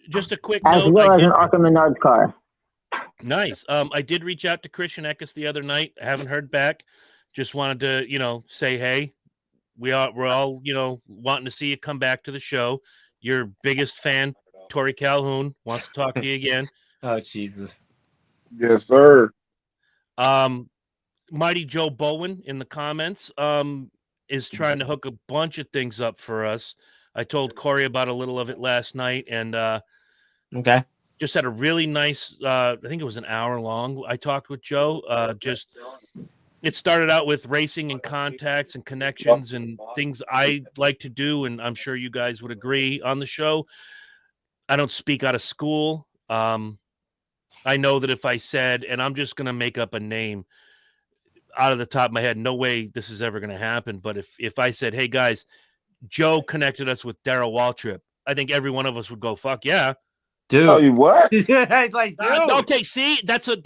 Just a quick as note. well as an Arkham Menards car. Nice. I did reach out to Christian Eckes the other night. I haven't heard back. Just wanted to, say, hey, we're all, wanting to see you come back to the show. Your biggest fan, Tori Calhoun, wants to talk to you again. Oh, Jesus. Yes, sir. Mighty Joe Bowen in the comments is trying to hook a bunch of things up for us. I told Corey about a little of it last night, and okay. Just had a really nice, I think it was an hour long. I talked with Joe. It started out with racing and contacts and connections and things I like to do, and I'm sure you guys would agree on the show. I don't speak out of school. I know that if I said, and I'm just going to make up a name out of the top of my head, no way this is ever going to happen. But if I said, hey, guys, Joe connected us with Darrell Waltrip, I think every one of us would go, fuck yeah. Dude. Oh, you what? It's like, dude. Okay, see, that's a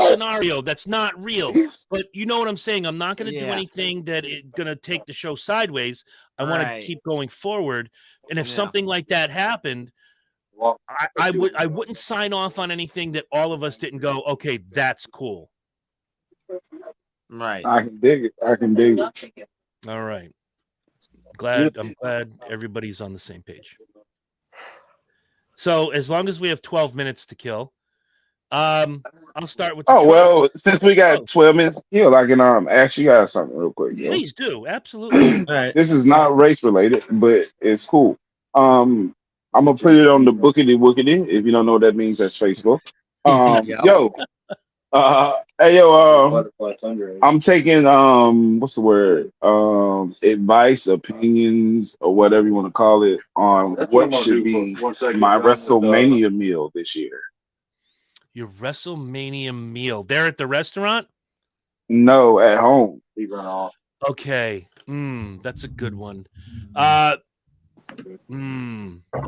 scenario that's not real. But you know what I'm saying? I'm not going to do anything that is going to take the show sideways. I want to keep going forward. And if something like that happened, I wouldn't sign off on anything that all of us didn't go, okay, that's cool. Right. I can dig it. All right. I'm glad everybody's on the same page. So as long as we have 12 minutes to kill, I'll start with. Well, since we got 12 minutes to kill, I can ask you guys something real quick. Please do, absolutely. All right. This is not race related, but it's cool. I'm gonna put it on the Bookity Wookity. If you don't know what that means, that's Facebook. Yo, Hey yo, I'm taking what's the word? Advice, opinions, or whatever you want to call it on what should be my WrestleMania meal this year. Your WrestleMania meal. There at the restaurant? No, at home. Okay. That's a good one.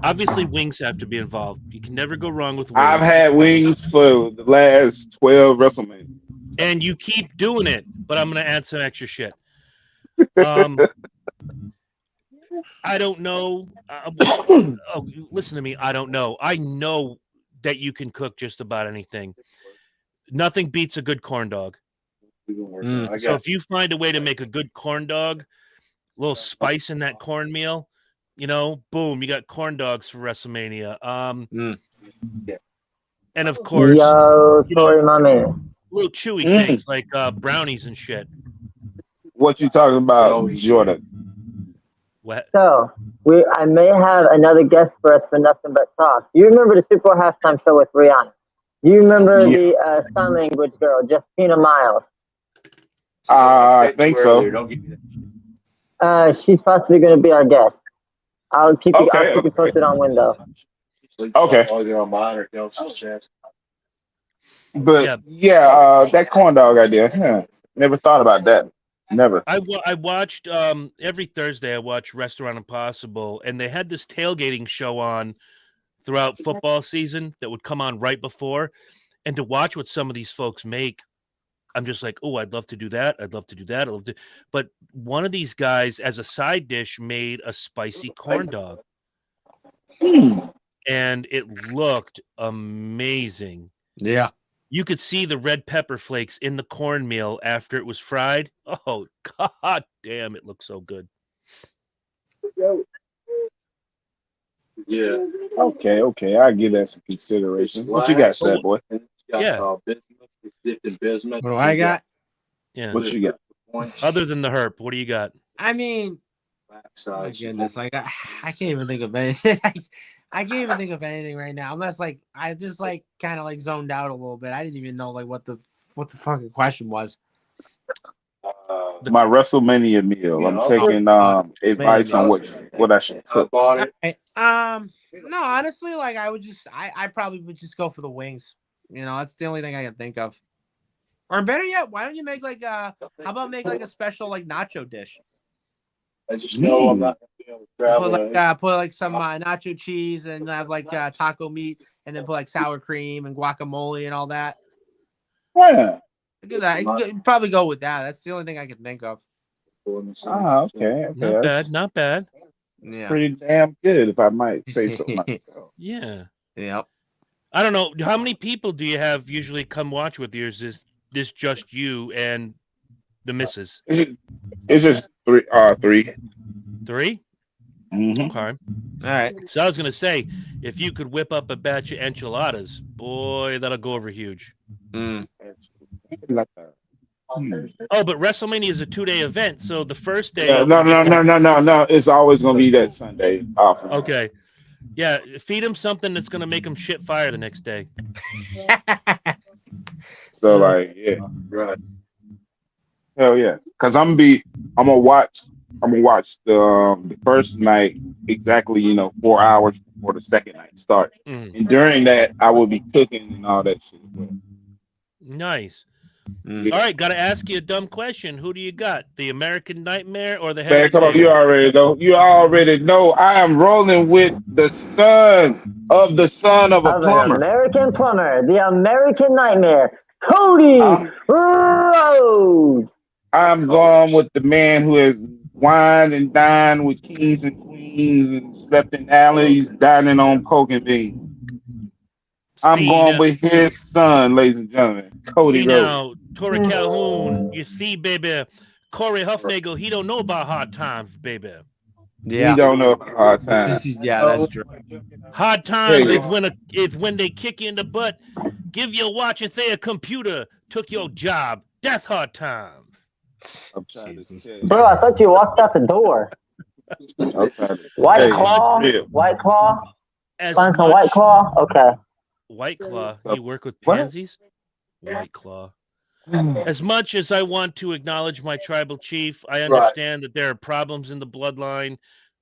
Obviously wings have to be involved. You can never go wrong with wings. I've had wings for the last 12 WrestleMania. And you keep doing it, but I'm gonna add some extra shit. I don't know. Listen to me. I don't know. I know that you can cook just about anything. Nothing beats a good corn dog. So if you find a way to make a good corn dog, a little spice in that cornmeal, boom, you got corn dogs for WrestleMania. And of course, my man. little chewy things like brownies and shit. What you talking about, Jordan? What? So I may have another guest for us for Nothing But Talk. You remember the Super Bowl halftime show with Rihanna? You remember the sign language girl, Justina Miles? I think so. She's possibly going to be our guest. I'll keep you posted on window. Okay. But that corn dog idea. Never thought about that. Never. I watched every Thursday. I watch Restaurant Impossible, and they had this tailgating show on throughout football season that would come on right before. And to watch what some of these folks make, I'm just like, oh, I'd love to do that. I'd love to do that. But one of these guys, as a side dish, made a spicy corn dog, and it looked amazing. Yeah. You could see the red pepper flakes in the cornmeal after it was fried. Oh, god damn, it looked so good. Yeah. Okay. I'll give that some consideration. What you got, Sad Boy? Yeah. What do I got? Yeah. What you got? Other than the herp, what do you got? I mean, my goodness, like I can't even think of anything. I can't even think of anything right now. Unless I just kind of zoned out a little bit. I didn't even know what the fucking question was. My WrestleMania meal. I'm taking advice on what I should cook. Okay. No, honestly, I probably would just go for the wings. That's the only thing I can think of. Or better yet, why don't you make how about make a special nacho dish? I just know I'm not gonna be able to travel. Put some nacho cheese and have taco meat, and then put sour cream and guacamole and all that. Yeah. Look at that. You could probably go with that. That's the only thing I can think of. Okay. Not bad. Yeah. Pretty damn good, if I might say so myself. Yeah. Yep. I don't know. How many people do you have usually come watch with you? Is this just you and the missus? It's just three. Three? Mm-hmm. Okay. All right. So I was going to say, if you could whip up a batch of enchiladas, boy, that'll go over huge. Mm. Oh, but WrestleMania is a 2-day event, so the first day. Yeah, no. It's always going to be that Sunday off. Okay. Yeah, feed him something that's going to make him shit fire the next day. So right. Hell yeah, because I'm gonna watch the first night exactly 4 hours before the second night starts, and during that I will be cooking and all that shit. Nice. Yeah. All right, got to ask you a dumb question. Who do you got? The American Nightmare or the Man, come on, you already know. I am rolling with the son of a plumber. American plumber, the American Nightmare, Cody Rhodes. I'm going with the man who has wined and dined with kings and queens and slept in alleys, dining on coke and beans. I'm going with his son, ladies and gentlemen, Cody Rhodes. Now, Tori Calhoun, you see, baby, Corey Huffnagel, he don't know about hard times, baby. Yeah. He don't know about hard times. Yeah, that's true. Hard times is when they kick you in the butt, give you a watch and say a computer took your job. That's hard times. Bro, I thought you walked out the door. White Claw? Find some White Claw? Okay. White Claw? You work with pansies? White Claw. As much as I want to acknowledge my tribal chief, I understand that there are problems in the bloodline.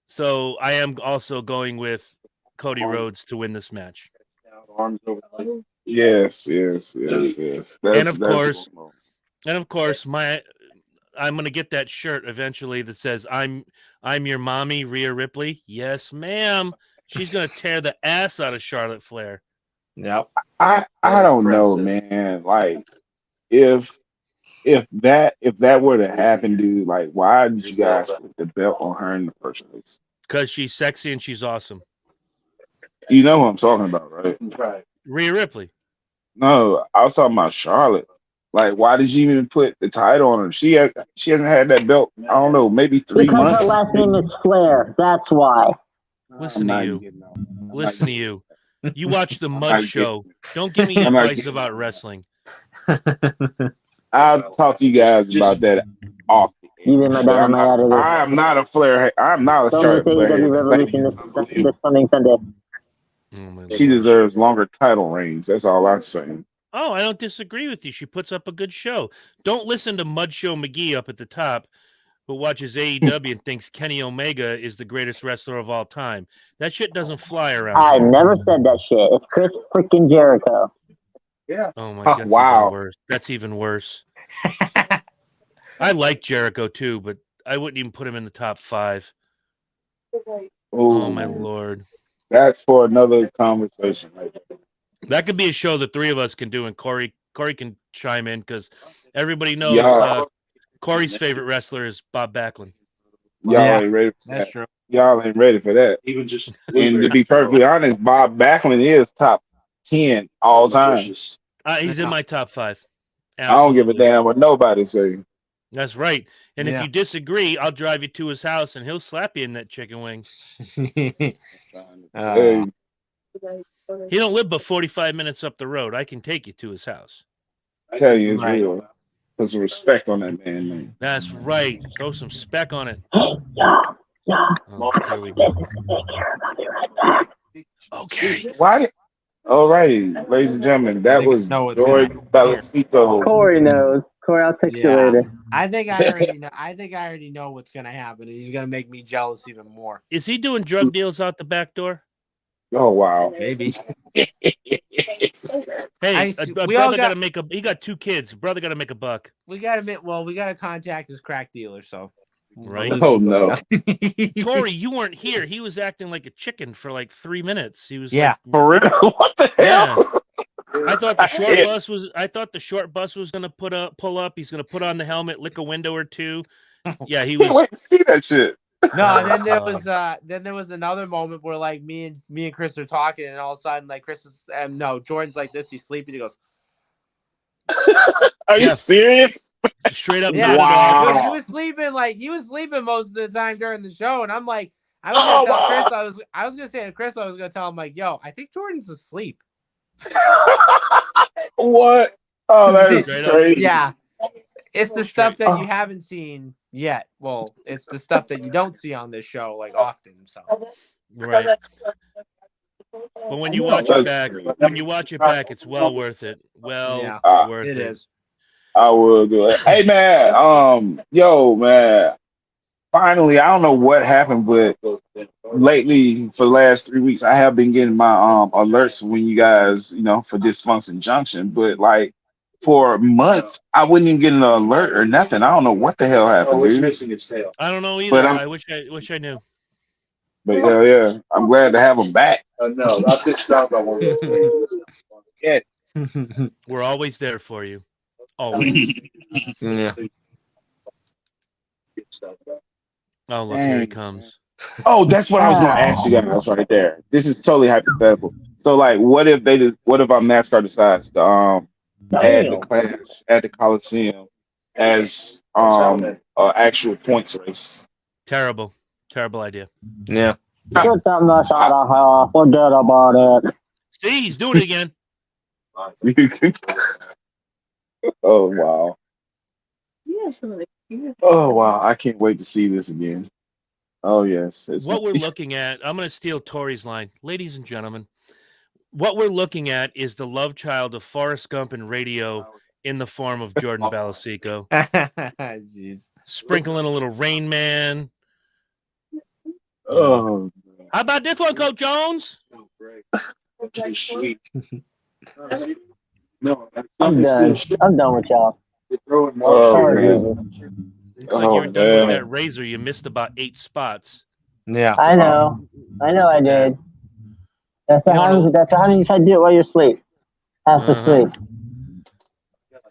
So I am also going with Cody Rhodes to win this match. Yes. And of course, I'm going to get that shirt eventually that says I'm your mommy, Rhea Ripley. Yes, ma'am. She's going to tear the ass out of Charlotte Flair. Yep. I don't know, man. Like if that were to happen, dude, like why did you guys put the belt on her in the first place? Because she's sexy and she's awesome. You know who I'm talking about, right? Right. Rhea Ripley. No, I was talking about Charlotte. Like, why did you even put the title on her? She hasn't had that belt. I don't know, maybe 3 Because months. her last name is Flair. That's why. Listen to you. Listen to you. You watch the Mud Show. Don't give me advice about wrestling. I'll talk to you guys about that off. Even my dynamite out of this. I'm not a Flair. I'm not a Don't Charlotte miss Flair. AEW Revolution this coming Sunday. She deserves longer title reigns. That's all I'm saying. Oh, I don't disagree with you. She puts up a good show. Don't listen to Mud Show McGee up at the top, who watches AEW and thinks Kenny Omega is the greatest wrestler of all time. That shit doesn't fly around. I never said that shit. It's Chris freaking Jericho. Yeah. Oh my God. Wow. Even worse. That's even worse. I like Jericho too, but I wouldn't even put him in the top 5. Oh my Lord. That's for another conversation. Right? That could be a show the 3 of us can do, and Corey can chime in because everybody knows Corey's favorite wrestler is Bob Backlund. Y'all ain't ready for That's that. true. Y'all ain't ready for that. Even just And to be perfectly honest, Bob Backlund is top 10 all time. He's in my top 5. Absolutely. I don't give a damn what nobody say. That's right. And if you disagree, I'll drive you to his house and he'll slap you in that chicken wing. Hey. He don't live but 45 minutes up the road. I can take you to his house. I tell you, it's real. Put some respect on that man. That's right. Throw some spec on it. Yeah. Oh, here we go. Okay. Why? All righty, ladies and gentlemen, that was George Bellicito. Corey knows. Corey, I'll text you later. I think I already know. I think I already know what's gonna happen. He's gonna make me jealous even more. Is he doing drug deals out the back door? Oh wow. Maybe. Hey, brother got to make a. He got 2 kids. Brother got to make a buck. We gotta contact his crack dealer. So. Right. Oh no. Corey, you weren't here. He was acting like a chicken for like 3 minutes. He was for real. What the hell? I thought the short bus was gonna pull up. He's gonna put on the helmet, lick a window or 2. Yeah, he was. Wait to see that shit. No, and then there was another moment where like me and Chris are talking, and all of a sudden like Chris is Jordan's like this. He's sleeping. He goes. Are you serious? Straight up. Yeah. Wow. He was sleeping most of the time during the show, and I'm like, I was gonna tell Chris. I was gonna say to Chris, I was gonna tell him like, yo, I think Jordan's asleep. What? Oh, that is crazy. Yeah. It's the stuff that you haven't seen yet. Well, it's the stuff that you don't see on this show like often. So right. But when you watch it back, it's well worth it. Worth it. It is. I will do it. Hey man, yo man. Finally, I don't know what happened, but lately for the last 3 weeks, I have been getting my alerts when you guys, for Dysfunction Junction. But like for months, I wouldn't even get an alert or nothing. I don't know what the hell happened. It's missing its tail. I don't know either. But I wish I knew. But yeah, I'm glad to have them back. No, that's just not one of those. Yeah. We're always there for you. Always. Yeah. Oh, look, here he comes. Oh, that's what I was going to ask you guys right there. This is totally hypothetical. So, like, what if NASCAR decides to add the Clash at the Coliseum as actual points race? Terrible idea. Yeah. Get them nuts out of here. Forget about it. See, he's doing it again. Oh wow. Oh wow. I can't wait to see this again. Oh yes. What we're looking at, I'm going to steal Tori's line. Ladies and gentlemen, what we're looking at is the love child of Forrest Gump and radio in the form of Jordan Balasico. Jeez. Sprinkling a little Rain Man. Oh, How about this one, Coach Jones? I'm done. I'm done with y'all. Oh, Sorry, man. Jesus. Looks like you were Oh, done with man. that razor. You missed about 8 spots. Yeah. I know. I know. Look I at that. did. That's You how. know- That's how you try to do it while you're asleep. Half Uh-huh. asleep.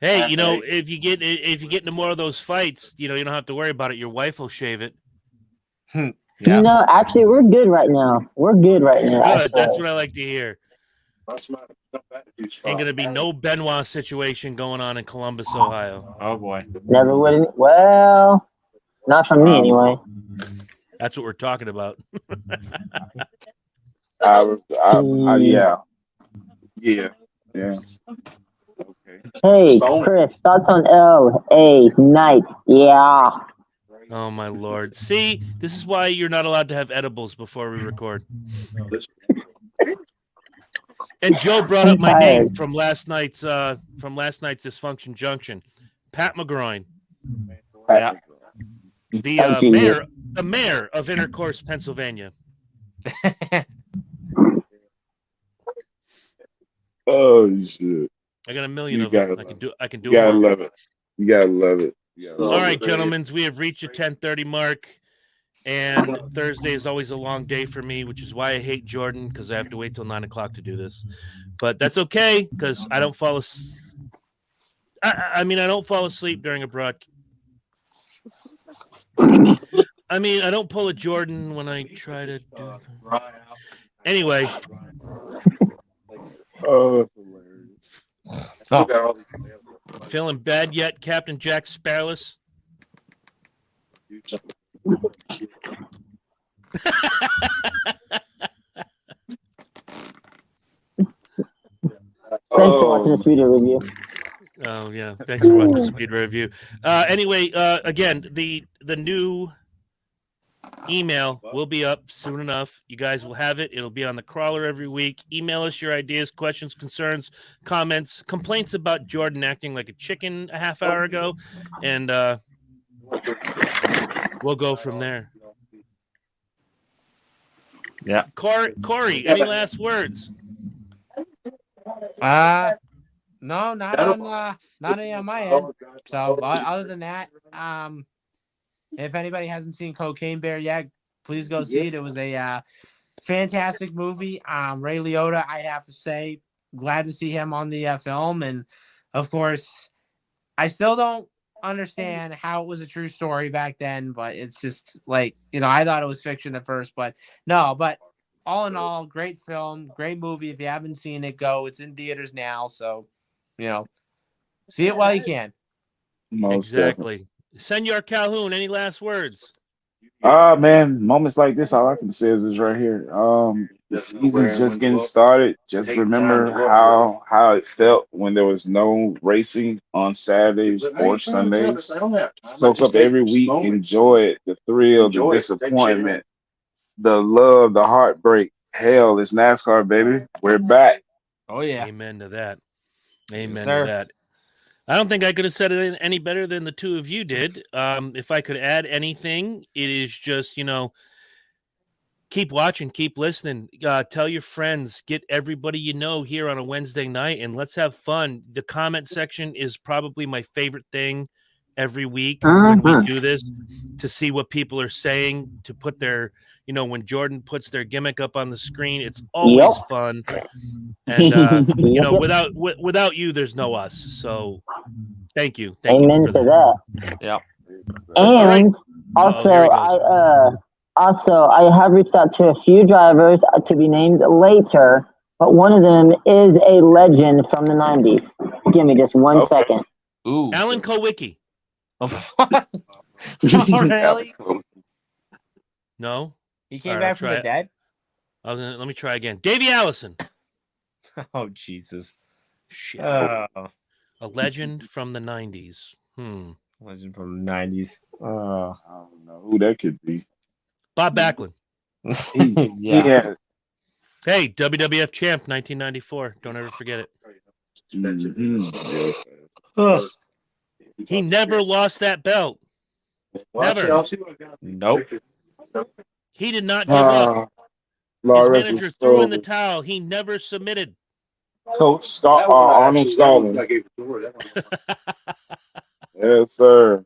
Hey, if you get into more of those fights, you don't have to worry about it. Your wife will shave it. Yeah. You know, actually, we're good right now. We're good right now. Good. That's actually. what I like to hear. Ain't gonna be no Benoit situation going on in Columbus, Ohio. Oh boy. Never would. Well, not from me anyway. That's what we're talking about. Yeah. Okay. Hey, Chris, thoughts on L.A. Night? Yeah. Oh my lord! See, this is why you're not allowed to have edibles before we record. And Joe brought up my name from last night's Dysfunction Junction, Pat McGroin, Yeah. the mayor of Intercourse, Pennsylvania. Oh shit! I got a million You of them. gotta I can do You gotta them all. love it. You gotta love it. All right, gentlemen, we have reached the 10:30 mark, and Thursday is always a long day for me, which is why I hate Jordan, because I have to wait till 9 o'clock to do this. But that's okay, because I don't fall asleep. I don't fall asleep during a broadcast. I don't pull a Jordan when I try to do. Anyway. Oh, that's hilarious. Oh. Feeling bad yet, Captain Jack Sparrowless? Thanks for watching the Speedway review. Oh yeah, thanks for watching the Speedway review. Anyway, again, the new email will be up soon enough. You guys will have it. It'll be on the crawler every week. Email us your ideas, questions, concerns, comments, complaints about Jordan acting like a chicken a half hour ago, and we'll go from there. Yeah. Corey, any last words? No, not on my end. So other than that, if anybody hasn't seen Cocaine Bear yet, please go see it. It was a fantastic movie. Ray Liotta, I have to say, glad to see him on the film. And of course, I still don't understand how it was a true story back then, but it's just like, I thought it was fiction at first, but no, but all in all, great film, great movie. If you haven't seen it, go. It's in theaters now. So, see it while you can. Exactly. Senor Calhoun, any last words? Man, moments like this, all I can say is this right here. The season's just getting started. Just remember how it felt when there was no racing on Saturdays or Sundays. Soak up every week, enjoy it, the thrill, the disappointment, the love, the heartbreak. Hell, it's NASCAR, baby. We're back. Oh yeah. Amen to that. Amen Yes, to that. I don't think I could have said it any better than the two of you did. If I could add anything, it is just, keep watching, keep listening, tell your friends, get everybody here on a Wednesday night, and let's have fun. The comment section is probably my favorite thing every week when we do this, to see what people are saying, to put their, when Jordan puts their gimmick up on the screen, it's always fun. And without you, there's no us. So thank you. Amen to that. Yeah. And also, I have reached out to a few drivers to be named later, but one of them is a legend from the 90s. Give me just one second. Ooh. Alan Kowicki. Oh, really? No? He came back from the dead? Let me try again. Davey Allison. Oh, Jesus. Shit. A legend from the 90s. Legend from the 90s. I don't know who that could be. Bob Backlund. Yeah. Hey, WWF champ, 1994. Don't ever forget it. Mhm. He never lost that belt. Never. Nope. He did not give up. His Lord rest manager his threw in the soul. towel. He never submitted. Coach Arnold Stallings. Yes, sir.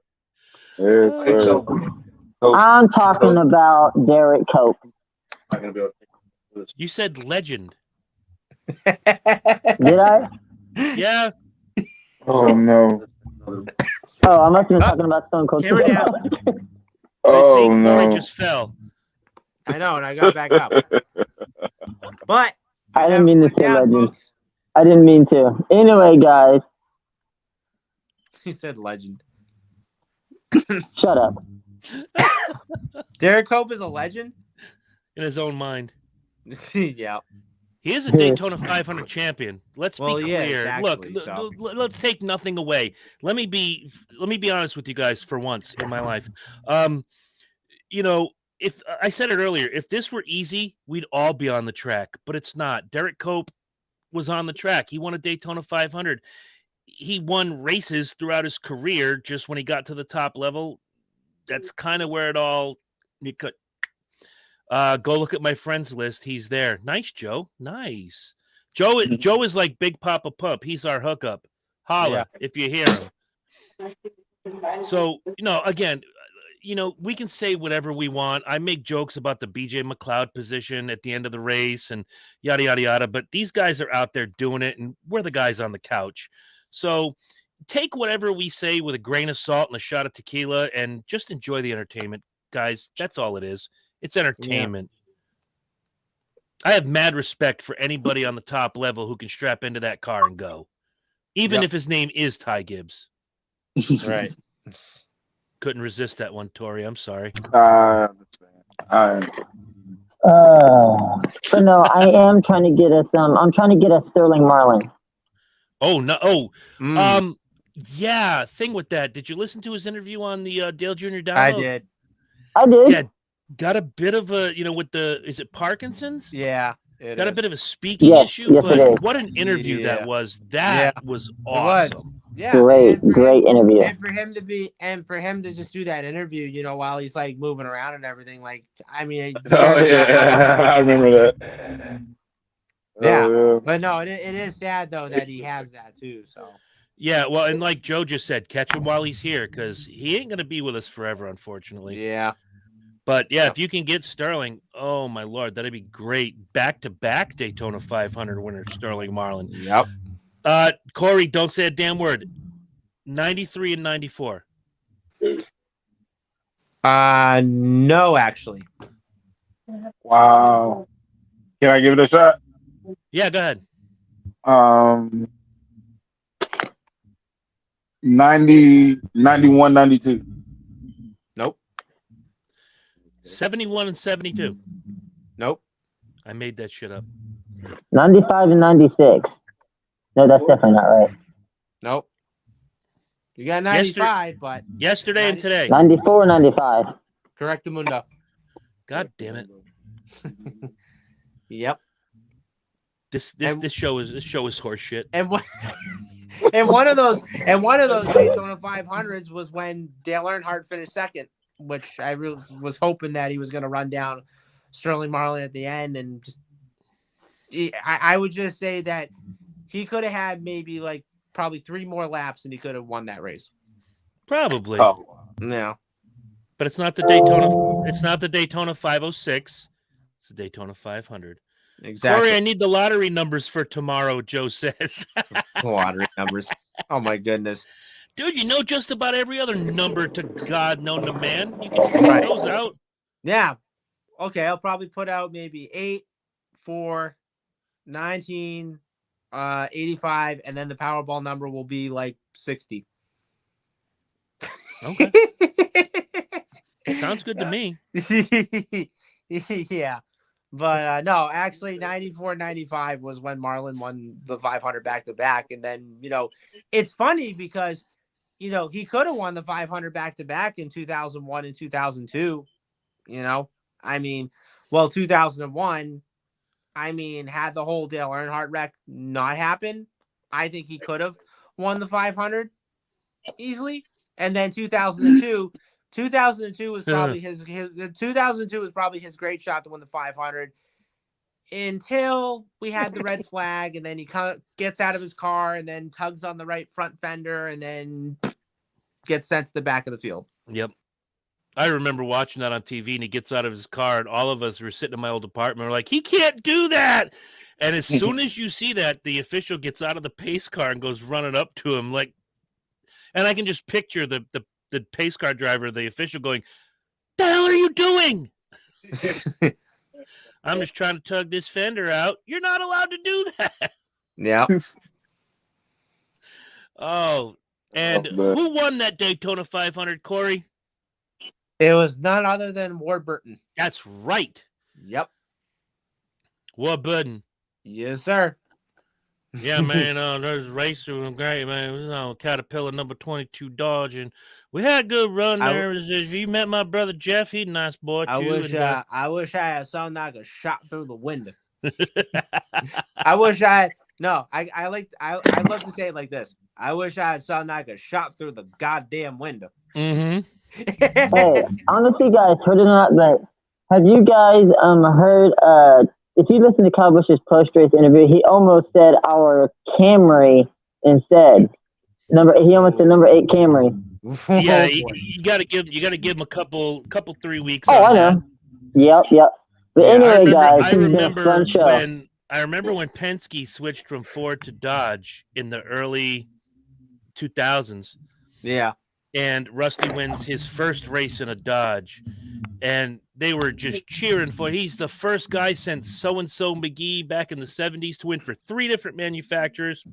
Yes, sir. I'm talking about Derek Cope. You said legend. Did I? Yeah. Oh no. Oh, I must have been talking about Stone Cold. Camera down. Oh, see, Oh Corey no. just fell. I know, and I got back up. But I didn't mean to went say down, legend. folks. I didn't mean to. Anyway, guys, He said legend. shut up. Derek Cope is a legend? In his own mind. Yeah. He is a Daytona 500 champion. Let's Well, be he is, clear. actually, Look, so. let's take nothing away. Let me be honest with you guys for once in my life. You know, if I said it earlier, if this were easy, we'd all be on the track, but it's not. Derek Cope was on the track. He won a Daytona 500. He won races throughout his career. Just when he got to the top level, that's kind of where it all. Go look at my friends list. He's there. Nice, Joe. Nice. Joe is like Big Papa Pump. He's our hookup. Holla if you hear him. So, again, we can say whatever we want. I make jokes about the BJ McLeod position at the end of the race and yada, yada, yada. But these guys are out there doing it, and we're the guys on the couch. So take whatever we say with a grain of salt and a shot of tequila and just enjoy the entertainment, guys. That's all it is. It's entertainment. Yeah. I have mad respect for anybody on the top level who can strap into that car and go, even if his name is Ty Gibbs. Right. Couldn't resist that one, Tori. I'm sorry. But no, I am trying to get us. I'm trying to get us Sterling Marlin. Oh no! Oh, yeah. Thing with that. Did you listen to his interview on the Dale Jr. Download? I did. Yeah, got a bit of a with the is it Parkinson's? Yeah, got a bit of a speaking issue, but what an interview that was! That was awesome. Yeah, great interview. And for him to just do that interview, while he's like moving around and everything, like I mean, I remember that. Yeah, but no, it is sad though that he has that too. So yeah, well, and like Joe just said, catch him while he's here because he ain't gonna be with us forever, unfortunately. Yeah, but yeah, if you can get Sterling, oh my Lord, that'd be great. Back-to-back Daytona 500 winner, Sterling Marlin. Yep. Corey, don't say a damn word. 93 and 94. No, actually. Wow. Can I give it a shot? Yeah, go ahead. 90, 91, 92. Nope. 71 and 72. Nope. I made that shit up. 95 and 96. No, that's definitely not right. Nope. You got 95, but yesterday and today. 94 and 95. Correct, Mundo. God damn it. Yep. This show is horse shit. And one of those Daytona 500s was when Dale Earnhardt finished second, which I really was hoping that he was going to run down Sterling Marlin at the end, and just I would just say that he could have had maybe probably 3 more laps and he could have won that race. Probably. Oh. Yeah. But it's not the Daytona. It's not the Daytona 506. It's the Daytona 500. Exactly. Corey, I need the lottery numbers for tomorrow, Joe says. Lottery numbers. Oh, my goodness. Dude, you know just about every other number to God known to man. You can put those out. Yeah. Okay, I'll probably put out maybe 8, 4, 19, 85, and then the Powerball number will be 60. Okay. Sounds good to me. Yeah. But no, actually 94, 95 was when Marlin won the 500 back-to-back. And then, it's funny because, he could have won the 500 back-to-back in 2001 and 2002. I mean, 2001, I mean, had the whole Dale Earnhardt wreck not happen, I think he could have won the 500 easily. And then 2002 was probably his 2002 was probably his great shot to win the 500 until we had the red flag, and then he gets out of his car and then tugs on the right front fender and then gets sent to the back of the field. Yep. I remember watching that on TV, and he gets out of his car, and all of us were sitting in my old apartment. We're like, he can't do that. And as soon as you see that, the official gets out of the pace car and goes running up to him, like, and I can just picture the pace car driver, the official, going, "The hell are you doing?" I'm just trying to tug this fender out. You're not allowed to do that. Yeah. Oh, and who won that Daytona 500, Corey? It was none other than Warburton. That's right. Yep. Warburton. Yes, sir. Yeah, man. There's a racer was great, man. It was Caterpillar number 22 Dodge, and we had a good run there. You met my brother Jeff. He's a nice boy too. I wish I had something I could shot through the window. I wish I love to say it like this. I wish I had something I could shot through the goddamn window. Mm-hmm. Hey, I don't know if you guys heard it or not, but have you guys heard? If you listen to Kyle Busch's post-race interview, he almost said our Camry instead. He almost said number 8 Camry. Yeah, you got to give him a couple 3 weeks. Oh, I know. Yep. But yeah, anyway, guys, I remember when Penske switched from Ford to Dodge in the early 2000s. Yeah. And Rusty wins his first race in a Dodge, and they were just cheering for. He's the first guy since so-and-so McGee back in the 70s to win for 3 different manufacturers.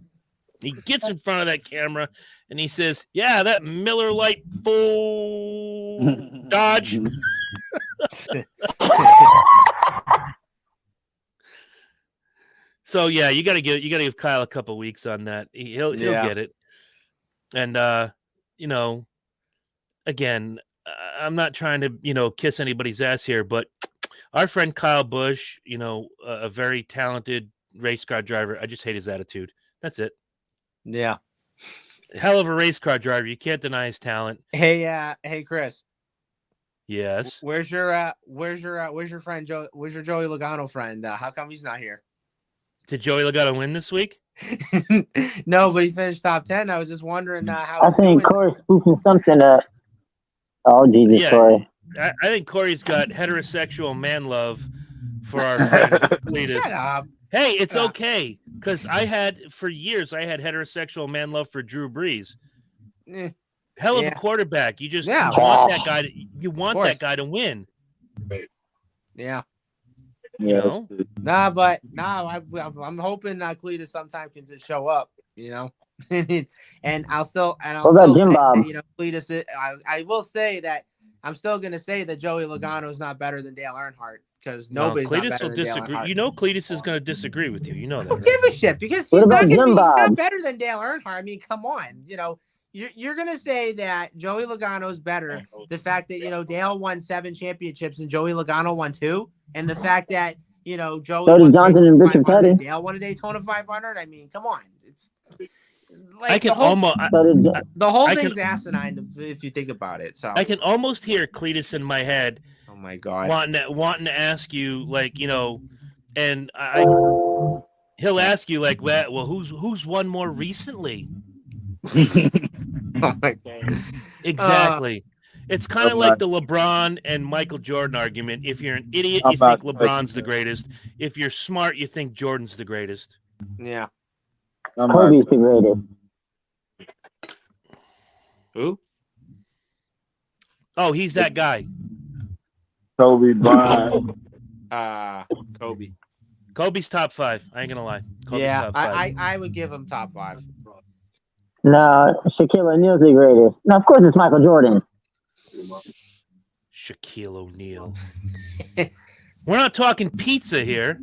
He gets in front of that camera, and he says, yeah, that Miller Lite full Dodge. So, yeah, you got to give Kyle a couple weeks on that. He'll get it. And, again, I'm not trying to, kiss anybody's ass here, but our friend Kyle Busch, a very talented race car driver. I just hate his attitude. That's it. Yeah. Hell of a race car driver. You can't deny his talent. Hey, Chris. Yes. Where's your friend Joe? Where's your Joey Logano friend? How come he's not here? Did Joey Logano win this week? No, but he finished top 10. I was just wondering how. I think Corey's spoofing something up. Oh, Jesus, Corey. I think Corey's got heterosexual man love for our friend Cletus. Shut up. Hey, it's okay, because for years I had heterosexual man love for Drew Brees. Hell of a quarterback. You just want that guy. That guy to win. Yeah. Yeah. I'm hoping Cletus sometime can just show up. And I'll still say that, Cletus. I will say that I'm still going to say that Joey Logano is not better than Dale Earnhardt, because nobody's Cletus not better will than disagree. Dale Earnhardt. Cletus is going to disagree with you. You know that. Don't give a shit, because he's not better than Dale Earnhardt. I mean, come on. You're going to say that Joey Logano is better. The fact that, Dale won 7 championships and Joey Logano won 2. And the fact that, Joey Cody Johnson and Richard Petty. Dale won a Daytona 500. I mean, come on. It's like I can the whole thing's asinine if you think about it. So I can almost hear Cletus in my head. Oh my God. Wanting to ask you, and he'll ask you well, who's won more recently? Oh my God. Exactly. It's kind of like the LeBron and Michael Jordan argument. If you're an idiot, you think LeBron's the greatest. If you're smart, you think Jordan's the greatest. Yeah. Kobe's the greatest. Who? Oh, he's that guy. Kobe Bryant. Kobe. Kobe's top 5. I ain't gonna lie. Kobe's top 5. I would give him top 5. No, Shaquille O'Neal's the greatest. No, of course it's Michael Jordan. Shaquille O'Neal. We're not talking pizza here.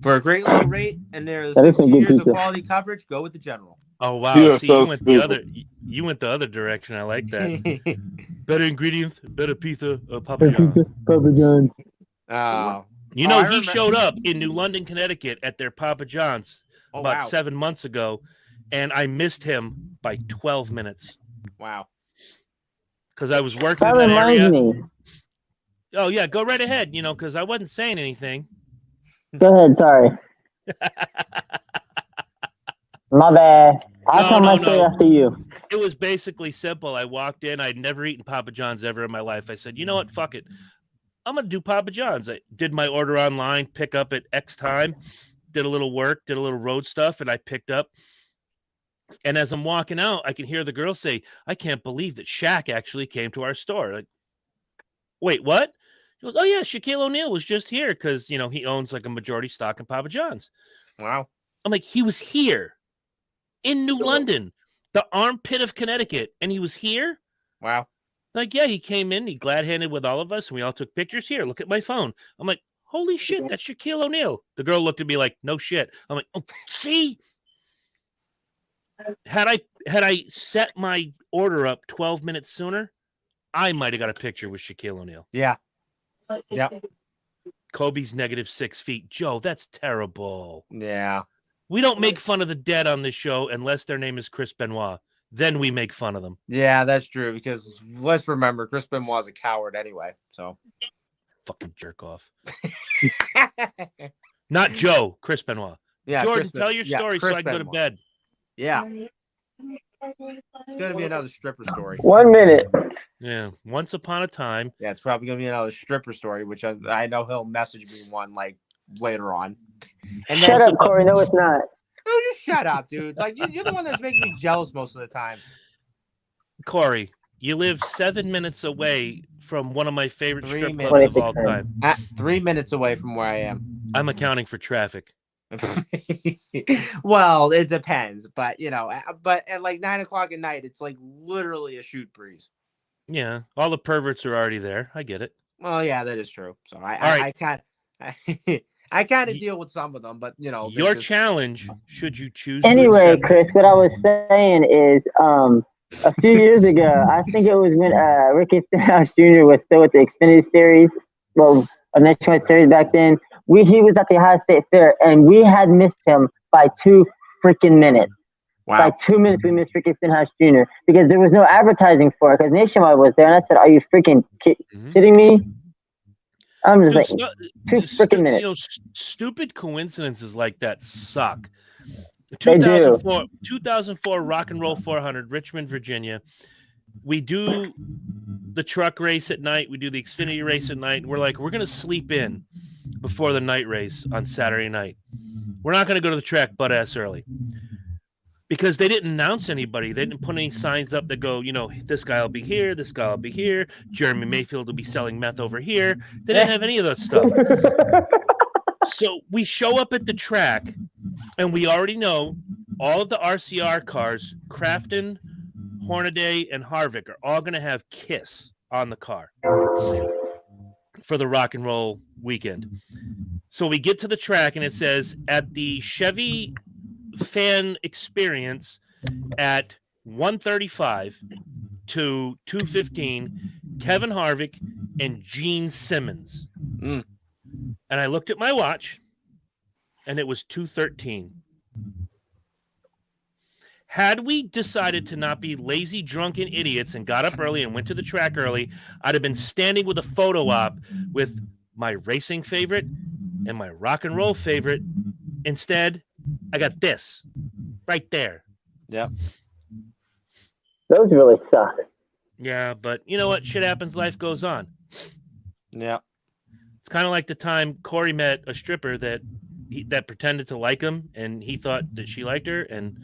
For a great low rate, and there's 60 years of quality coverage, go with the General. Oh wow! You went you went the other direction. I like that. Better ingredients, better pizza, Papa John's. Papa John's. Oh, You know, he showed up in New London, Connecticut at their Papa John's about 7 months ago, and I missed him by 12 minutes. Wow. Because I was working That in that reminds area. me. Oh, yeah, go right ahead, because I wasn't saying anything. Go ahead, sorry. My bad. I'll tell my story after you. It was basically simple. I walked in. I'd never eaten Papa John's ever in my life. I said, you know what? Fuck it. I'm going to do Papa John's. I did my order online, pick up at X time, did a little work, did a little road stuff, and I picked up. And as I'm walking out, I can hear the girl say, I can't believe that Shaq actually came to our store. Like, wait, what? She goes, oh, yeah, Shaquille O'Neal was just here because, he owns like a majority stock in Papa John's. Wow. I'm like, he was here in New London, the armpit of Connecticut, and he was here? Wow. Like, yeah, he came in, he glad-handed with all of us, and we all took pictures. Here, look at my phone. I'm like, holy shit, that's Shaquille O'Neal. The girl looked at me like, no shit. I'm like, oh, see? Had I set my order up 12 minutes sooner, I might have got a picture with Shaquille O'Neal. Yeah. Yeah. Kobe's -6 feet. Joe, that's terrible. Yeah. We don't make fun of the dead on this show unless their name is Chris Benoit. Then we make fun of them. Yeah, that's true. Because let's remember, Chris Benoit's a coward anyway. So fucking jerk off. Not Joe, Chris Benoit. Yeah, Jordan, tell your story so I can go to bed. Yeah. It's going to be another stripper story. 1 minute. Yeah. Once upon a time. Yeah, it's probably going to be another stripper story, which I know he'll message me one like later on. And then, shut up, Corey. No, it's not. Oh, just shut up, dude. Like, you're the one that's making me jealous most of the time. Corey, you live 7 minutes away from one of my favorite strip clubs of all time. 3 minutes away from where I am. I'm accounting for traffic. Well, it depends, but but at like 9 o'clock at night, it's like literally a shoot breeze. Yeah, all the perverts are already there. I get it. Well, yeah, that is true. So I kind of deal with some of them, but your challenge, should you choose. Anyway, Chris, what I was saying is, a few years ago, I think it was when Ricky Stenhouse Jr. was still with the Xfinity series, well, a nationwide series back then. He was at the Ohio State Fair, and we had missed him by 2 freaking minutes. Wow. By 2 minutes, we missed Ricky Stenhouse Jr. because there was no advertising for it, because Nationwide was there, and I said, are you freaking kidding me? I'm just like, 2 freaking minutes. Stupid coincidences like that suck. They 2004 Rock and Roll 400, Richmond, Virginia. We do the truck race at night. We do the Xfinity race at night. And we're like, we're going to sleep in before the night race on Saturday night. We're not going to go to the track butt-ass early. Because they didn't announce anybody. They didn't put any signs up that go, this guy will be here, this guy will be here. Jeremy Mayfield will be selling meth over here. They didn't have any of that stuff. So we show up at the track, and we already know all of the RCR cars, Crafton, Hornaday, and Harvick, are all going to have KISS on the car for the rock and roll weekend. So we get to the track, and it says, at the Chevy fan experience at 1:35 to 2:15, Kevin Harvick and Gene Simmons. And I looked at my watch, and it was 2:13. Had we decided to not be lazy, drunken idiots and got up early and went to the track early, I'd have been standing with a photo op with my racing favorite and my rock and roll favorite. Instead, I got this right there. Yep. Those really suck. Yeah, but you know what? Shit happens. Life goes on. Yeah. It's kind of like the time Corey met a stripper that pretended to like him, and he thought that she liked her. And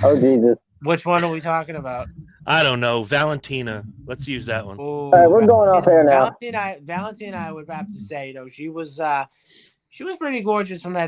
oh Jesus, which one are we talking about? I don't know. Valentina. Let's use that one. Ooh, all right, we're going off air now. Valentina, I would have to say, she was pretty gorgeous from that